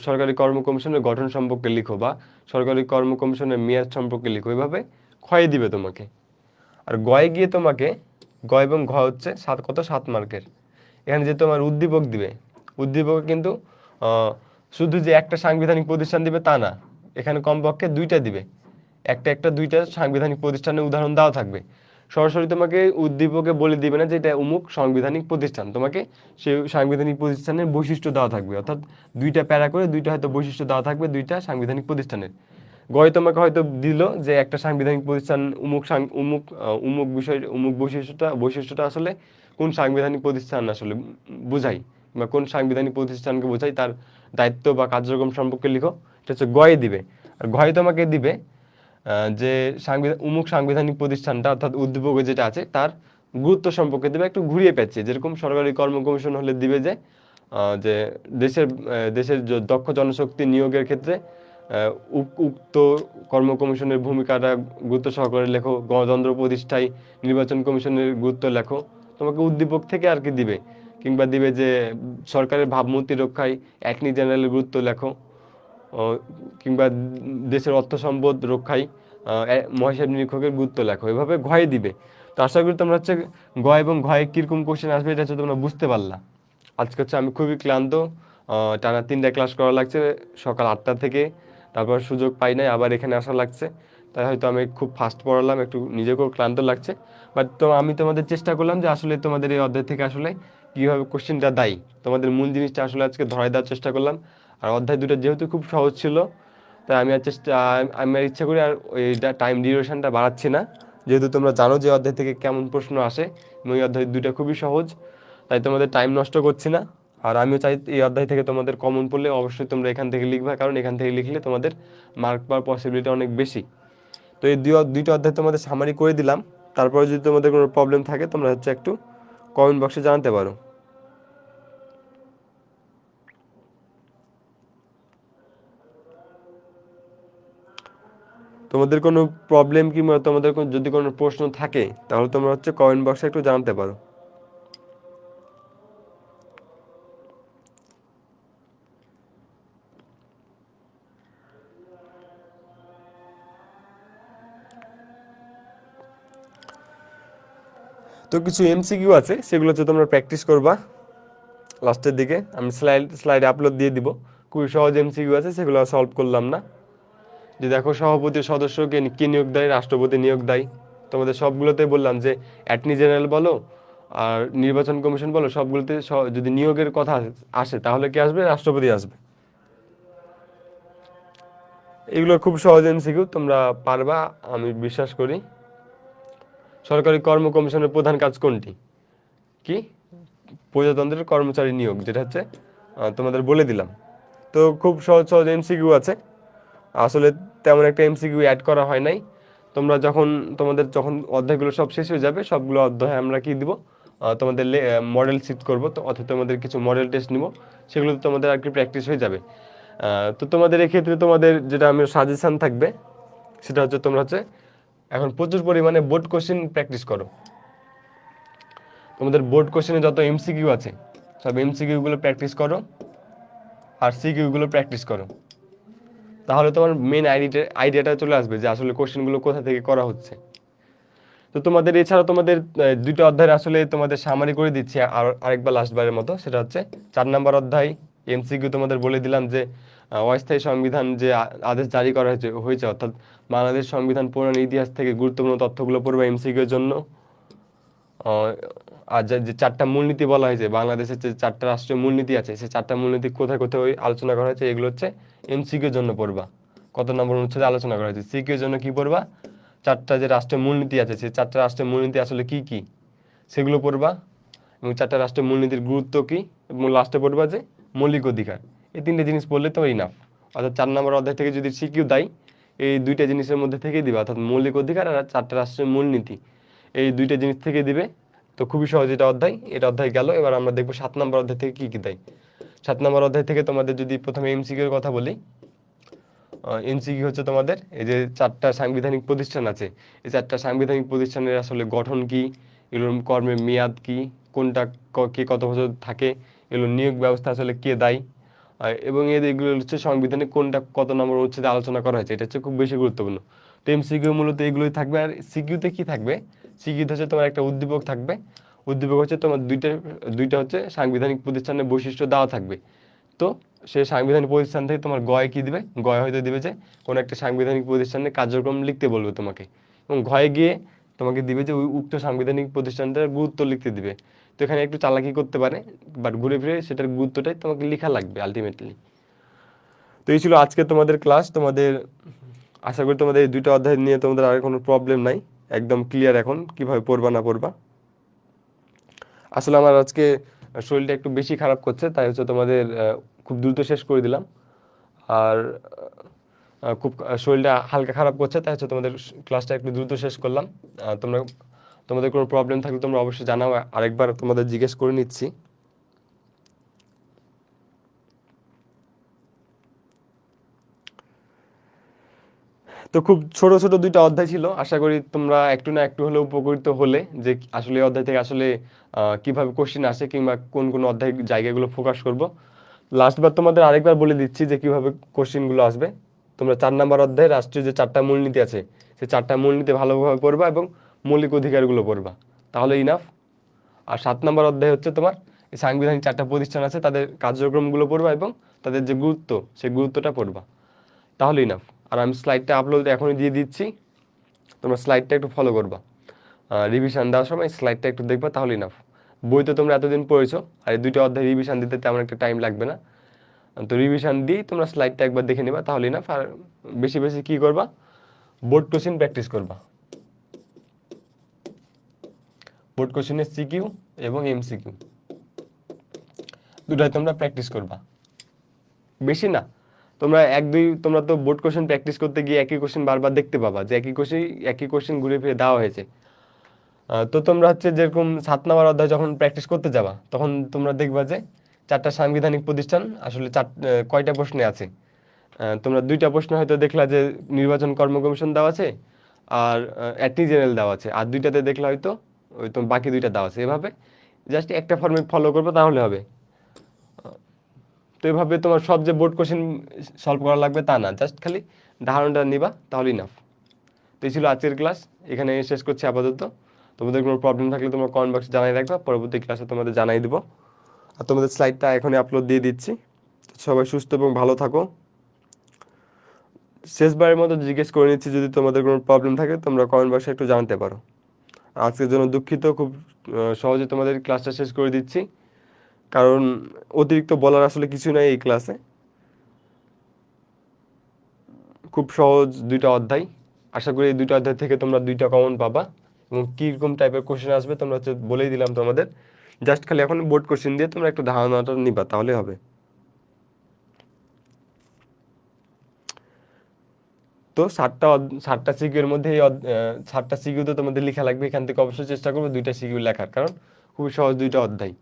সরকারি কর্ম কমিশনের গঠন সম্পর্কে লিখো, বা সরকারি কর্ম কমিশনের মেয়াদ সম্পর্কে লিখো, এভাবে ক্ষয় দিবে তোমাকে। আর গয়ে গিয়ে তোমাকে গ এবং ঘ হচ্ছে 7 মার্কের। এখানে যে তোমার উদ্দীপক দিবে, উদ্দীপক কিন্তু শুধু যে একটা সাংবিধানিক প্রতিষ্ঠান দিবে তা না, এখানে কমপক্ষে দুইটা দিবে, একটা দুইটা সাংবিধানিক প্রতিষ্ঠানের উদাহরণ দেওয়া থাকবে। সরাসরি তোমাকে উদ্দীপকে বলে দিবে না যে এটা অমুক সাংবিধানিক প্রতিষ্ঠান, তোমাকে সেই সাংবিধানিক প্রতিষ্ঠানের বৈশিষ্ট্য দেওয়া থাকবে, অর্থাৎ দুইটা প্যারা করে দুইটা হয়তো বৈশিষ্ট্য দেওয়া থাকবে দুইটা সাংবিধানিক প্রতিষ্ঠানের। গয় তোমাকে হয়তো দিল যে একটা সাংবিধানিক প্রতিষ্ঠান উমুক বিষয় উমুক বৈশিষ্ট্যটা আসলে কোন সাংবিধানিক প্রতিষ্ঠান আসলে বোঝাই, বা কোন সাংবিধানিক প্রতিষ্ঠানকে বোঝাই, তার দায়িত্ব বা কার্যক্রম সম্পর্কে লিখো, এটা হচ্ছে গয়ে দিবে। আর ঘয় তোমাকে দিবে যে সাংবিধানিক প্রতিষ্ঠানটা অর্থাৎ উদ্দীপকে যেটা আছে তার গুরুত্ব সম্পর্কে দিবে, একটু ঘুরিয়ে পেঁচিয়ে, যেরকম সরকারি কর্ম কমিশন হলে দিবে যে যে দেশের দক্ষ জনশক্তি নিয়োগের ক্ষেত্রে উক্ত কর্ম কমিশনের ভূমিকাটা গুরুত্ব সহকারে লেখো, গণতন্ত্র প্রতিষ্ঠায় নির্বাচন কমিশনের গুরুত্ব লেখো, তোমাকে উদ্দীপক থেকে আর কি দিবে। কিংবা দিবে যে সরকারের ভাবমূর্তি রক্ষায় অ্যাটর্নি জেনারেলের গুরুত্ব লেখো, কিংবা দেশের অর্থ সম্পদ রক্ষায় মহাহিসাব নিরীক্ষকের গুরুত্ব লেখো, এভাবে ঘয়ে দিবে। তো আশা করি তোমরা হচ্ছে গ এবং ঘয়ে কিরকম কোশ্চেন আসবে এটা হচ্ছে তোমরা বুঝতে পারলা। আজকে হচ্ছে আমি খুবই ক্লান্ত, টানা 3টা ক্লাস করা লাগছে সকাল 8টা থেকে, তারপর সুযোগ পাই নাই আবার এখানে আসা লাগছে, তাই হয়তো আমি খুব ফাস্ট পড়ালাম, একটু নিজেকেও ক্লান্ত লাগছে। বাট তো আমি তোমাদের চেষ্টা করলাম যে আসলে তোমাদের এই অধ্যায় থেকে আসলে কীভাবে কোশ্চেনটা দেয়, তোমাদের মূল জিনিসটা আসলে আজকে ধরাই দেওয়ার চেষ্টা করলাম। আর অধ্যায় দুটো যেহেতু খুব সহজ ছিল, তাই আমি আর ইচ্ছা করি আর ওই টাইম ডিউরেশনটা বাড়াচ্ছি না, যেহেতু তোমরা জানো যে অধ্যায় থেকে কেমন প্রশ্ন আসে এবং এই অধ্যায় দুটো খুবই সহজ, তাই তোমাদের টাইম নষ্ট করছি না। আর আমিও চাই এই অধ্যায় থেকে তোমাদের কমন পড়লে অবশ্যই তোমরা এখান থেকে লিখবা, কারণ এখান থেকে লিখলে তোমাদের মার্ক পাওয়ার পসিবিলিটি অনেক বেশি। তো এই দুইটা অধ্যায় তোমাদের সামারি করে দিলাম, তারপরে যদি তোমাদের কোনো প্রবলেম থাকে তোমরা হচ্ছে একটু কমেন্ট বক্সে জানাতে পারো। তোমাদের কোনো প্রবলেম কিংবা তোমাদের যদি কোনো প্রশ্ন থাকে তাহলে তোমরা হচ্ছে কমেন্ট বক্সে একটু জানাতে পারো। তো কিছু এমসিকিউ আছে, সেগুলো হচ্ছে তোমরা প্র্যাকটিস করবা লাস্টের দিকে, আমি স্লাইডে আপলোড দিয়ে দিব। খুবই সহজ এমসিকিউ আছে, সেগুলো সলভ করলাম না। যে দেখো সভাপতির সদস্যকে কে নিয়োগ দেয়, রাষ্ট্রপতি নিয়োগ দেয়। তোমাদের সবগুলোতে বললাম যে অ্যাটর্নি জেনারেল বলো আর নির্বাচন কমিশন বলো, সবগুলোতে যদি নিয়োগের কথা আসে তাহলে কি আসবে, রাষ্ট্রপতি আসবে। এগুলো খুব সহজ এমসিকিউ, তোমরা পারবা আমি বিশ্বাস করি। সরকারি কর্ম কমিশনের প্রধান কাজ কোনটি? কি? প্রজাতন্ত্রের কর্মচারী নিয়োগ, যেটা হচ্ছে তোমাদের বলে দিলাম। তো খুব সহজ সহজ এমসিকিউ আছে, আসলে তেমন একটা এমসিকিউ অ্যাড করা হয় নাই। তোমরা তোমাদের যখন অধ্যায়গুলো সব শেষ হয়ে যাবে, সবগুলো অধ্যায় আমরা কি দিব, তোমাদের মডেল সিট করবো, তো অথবা তোমাদের কিছু মডেল টেস্ট নিব, সেগুলো তোমাদের আর কি প্র্যাকটিস হয়ে যাবে। তো তোমাদের এক্ষেত্রে তোমাদের যেটা আমি সাজেশান থাকবে সেটা হচ্ছে তোমরা হচ্ছে এখন প্রচুর পরিমাণে বোর্ড কোশ্চেন প্র্যাকটিস করো। তোমাদের বোর্ড কোশ্চেনে যত এমসিকিউ আছে সব এমসিকিউগুলো প্র্যাকটিস করো, আর সিকিউগুলো প্র্যাকটিস করো, তাহলে তোমার মেন আইডিয়াটা চলে আসবে যে আসলে কোশ্চেনগুলো কোথা থেকে করা হচ্ছে। তো তোমাদের এছাড়াও তোমাদের দুইটা অধ্যায়ের আসলে তোমাদের সামারি করে দিচ্ছি আরেকবার লাস্টবারের মতো, সেটা হচ্ছে 4 নম্বর অধ্যায় এমসিকিউ তোমাদের বলে দিলাম যে অস্থায়ী সংবিধান যে আদেশ জারি করা হয়েছে অর্থাৎ বাংলাদেশ সংবিধান প্রণয়নের ইতিহাস থেকে গুরুত্বপূর্ণ তথ্যগুলো পড়বে এমসিকিউ এর জন্য। আর যে চারটা মূলনীতি বলা হয়েছে, বাংলাদেশের যে চারটা রাষ্ট্রীয় মূলনীতি আছে, সেই চারটা মূলনীতি কোথায় কোথায় ওই আলোচনা করা হয়েছে, এগুলো হচ্ছে এমসিকিউর জন্য পড়বা। কত নম্বর অনুচ্ছেদে আলোচনা করা হয়েছে। সিকিউর জন্য কি পড়বা, চারটা যে রাষ্ট্রীয় মূলনীতি আছে, সেই চারটা রাষ্ট্রীয় মূলনীতি আসলে কি কি সেগুলো পড়বা, এবং চারটা রাষ্ট্রীয় মূলনীতির গুরুত্ব কি, এবং লাস্টে পড়বা যে মৌলিক অধিকার। এই তিনটে জিনিস পড়লে তো ইনাফ। অর্থাৎ 4 নম্বর অধ্যায় থেকে যদি সিকিউ দেয়, এই দুইটা জিনিসের মধ্যে থেকেই দিবে, অর্থাৎ মৌলিক অধিকার আর চারটা রাষ্ট্রীয় মূলনীতি, এই দুইটা জিনিস থেকে দিবে। তো খুবই সহজ এটা অধ্যায়, এটা অধ্যায় গেল। এবার আমরা দেখবো 7 নম্বর অধ্যায় থেকে কি কি দেয়। 7 নম্বর অধ্যায় থেকে তোমাদের যদি প্রথমে এমসিকিউ এর কথা বলি, এমসিকিউ হচ্ছে তোমাদের এই যে চারটা সাংবিধানিক প্রতিষ্ঠান আছে, এই চারটা সাংবিধানিক প্রতিষ্ঠানের আসলে গঠন কি, এগুলোর কর্মের মেয়াদ কি, কোনটা কে কত বছর থাকে, এগুলোর নিয়োগ ব্যবস্থা আসলে কে দায়ী, এবং এগুলো হচ্ছে সংবিধানে কোনটা কত নম্বর অনুচ্ছেদে আলোচনা করা হয়েছে, এটা হচ্ছে খুব বেশি গুরুত্বপূর্ণ। তো এমসিকিউ মূলত এগুলোই থাকবে। আর সিকিউতে কি থাকবে, সিকিউতে হচ্ছে তোমার একটা উদ্দীপক থাকবে। উদ্দীপক হচ্ছে তোমার দুইটা হচ্ছে সাংবিধানিক প্রতিষ্ঠানের বৈশিষ্ট্য দেওয়া থাকবে। তো সে সাংবিধানিক প্রতিষ্ঠান থেকে তোমার গয়ে কি দিবে, গয়ে হয়তো দিবে যে কোনো একটা সাংবিধানিক প্রতিষ্ঠানের কার্যক্রম লিখতে বলবে তোমাকে, এবং ঘয়ে গিয়ে তোমাকে দিবে যে ওই উক্ত সাংবিধানিক প্রতিষ্ঠানটার গুরুত্ব লিখতে দিবে। তো এখানে একটু চালাকি করতে পারে, বাট ঘুরে ফিরে সেটার গুরুত্বটাই তোমাকে লেখা লাগবে আলটিমেটলি। তো এই ছিল আজকে তোমাদের ক্লাস। তোমাদের আশা করি তোমাদের এই দুইটা অধ্যায় নিয়ে তোমাদের আর কোনো প্রবলেম নাই, একদম ক্লিয়ার এখন কিভাবে পড়বা না পড়বা। আসলে আমার আজকে শরীরটা একটু বেশি খারাপ করছে, তাই হচ্ছে তোমাদের খুব দ্রুত শেষ করে দিলাম। আর খুব শরীরটা হালকা খারাপ করছে, তাই হচ্ছে তোমাদের ক্লাসটা একটু দ্রুত শেষ করলাম। তোমাদের কোনো প্রবলেম থাকলে তোমরা অবশ্যই জানাও, আরেকবার তোমাদের জিজ্ঞেস করে নিচ্ছি। তো খুব ছোট ছোট দুইটা অধ্যায় ছিল, আশা করি তোমরা একটু না একটু হলেও উপকৃত হলে যে আসলে এই অধ্যায় থেকে আসলে কিভাবে কোশ্চেন আসে, কিংবা কোন কোন অধ্যায় জায়গাগুলো ফোকাস করব। লাস্টবার তোমাদের আরেকবার বলে দিচ্ছি যে কিভাবে কোশ্চেনগুলো আসবে। তোমরা 4 নম্বর অধ্যায়ে রাষ্ট্রীয় যে চারটা মূলনীতি আছে, সেই চারটা মূলনীতি ভালোভাবে পড়বা এবং মৌলিক অধিকারগুলো পড়বা, তাহলে ইনাফ। আর 7 নম্বর অধ্যায় হচ্ছে তোমার এই সাংবিধানিক চারটা প্রতিষ্ঠান আছে, তাদের কার্যক্রমগুলো পড়বা এবং তাদের যে গুরুত্ব, সেই গুরুত্বটা পড়বা, তাহলে ইনাফ। আর আমি স্লাইডটা আপলোড এখনই দিয়ে দিচ্ছি, তোমরা স্লাইডটা একটু ফলো করবা। রিভিশন দেওয়ার সময় স্লাইডটা একটু দেখবা, তাহলে ইনাফ। বই তো তোমরা এতদিন পড়েছো, আর এই দুইটা অধ্যায় রিভিশন দিতে তেমন একটা টাইম লাগবে না। তো রিভিশন দিয়েই তোমরা স্লাইডটা একবার দেখে নেবা, তাহলে ইনাফ। আর বেশি বেশি কী করবা, বোর্ড কোশ্চেন প্র্যাকটিস করবা। বোর্ড কোশ্চেনের সিকিউ এবং এমসিকিউ দুটাই তোমরা প্র্যাকটিস করবা, বেশি না। তোমরা তো বোর্ড কোশ্চেন প্র্যাকটিস করতে গিয়ে একই কোশ্চেন বারবার দেখতে পাবা, যে একই কোশ্চেন ঘুরে ফিরে দেওয়া হয়েছে। তো তোমরা হচ্ছে যেরকম 7 নম্বর অধ্যায় যখন প্র্যাকটিস করতে যাবা, তখন তোমরা দেখবা যে চারটা সাংবিধানিক প্রতিষ্ঠান আসলে কয়টা প্রশ্নে আছে। তোমরা দুইটা প্রশ্ন হয়তো দেখলা যে নির্বাচন কর্ম কমিশন দেওয়া আছে, আর অ্যাটর্নি জেনারেল দেওয়া আছে, আর দুইটাতে দেখলা হয়তো ওই তো বাকি দুইটা দেওয়া আছে। এভাবে জাস্ট একটা ফর্মেট ফলো করবে, তাহলে হবে। তো এভাবে তোমার সব যে বোর্ড কোশ্চেন সলভ করা লাগবে তা না, জাস্ট খালি ধারণাটা নিবা, তাহলে ইনাফ। তো এই ছিল আজকের ক্লাস, এখানে শেষ করছি আপাতত। তোমাদের কোনো প্রবলেম থাকলে তোমরা কমেন্ট বক্সে জানাই রাখবা, পরবর্তী ক্লাসে তোমাদের জানাই দিব। আর তোমাদের স্লাইডটা এখনই আপলোড দিয়ে দিচ্ছি। সবাই সুস্থ এবং ভালো থাকো। শেষবারের মতো জিজ্ঞেস করে নিচ্ছি, যদি তোমাদের কোনো প্রবলেম থাকে তোমরা কমেন্ট বক্সে একটু জানাতে পারো। আজকের জন্য দুঃখিত, খুব সহজে তোমাদের ক্লাসটা শেষ করে দিচ্ছি, কারণ অতিরিক্ত বলার আসলে কিছু নাই এই ক্লাসে। খুব সহজ দুইটা অধ্যায়, আশা করি এই দুইটা অধ্যায় থেকে তোমরা দুইটা কমন পাবা। এবং কীরকম টাইপের কোশ্চেন আসবে তোমরা হচ্ছে বলেই দিলাম তোমাদের, জাস্ট খালি এখন বোর্ড কোশ্চেন দিয়ে তোমরা একটু ধারণাটা নিবা, তাহলে হবে। তো 7টা সিকিউর মধ্যে 7টা সিকিউ তো তোমাদের লেখা লাগবে, এখান থেকে অবশ্যই চেষ্টা করবো 2টা সিকিউ লেখার, কারণ খুবই সহজ দুইটা অধ্যায়।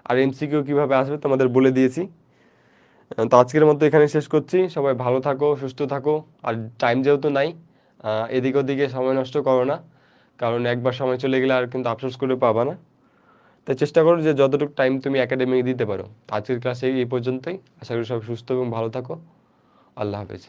আর এমসিকিউ কীভাবে আসবে তোমাদের বলে দিয়েছি। তো আজকের মতো এখানে শেষ করছি, সবাই ভালো থাকো, সুস্থ থাকো। আর টাইম যেহেতু নাই, এদিক ওদিকে সময় নষ্ট করো না, কারণ একবার সময় চলে গেলে আর কিন্তু আফসোস করে পাবা না। তাই চেষ্টা করো যে যতটুকু টাইম তুমি একাডেমিকে দিতে পারো। আজকের ক্লাসে এই পর্যন্তই, আশা করি সব সুস্থ এবং ভালো থাকো। আল্লাহ হাফেজ।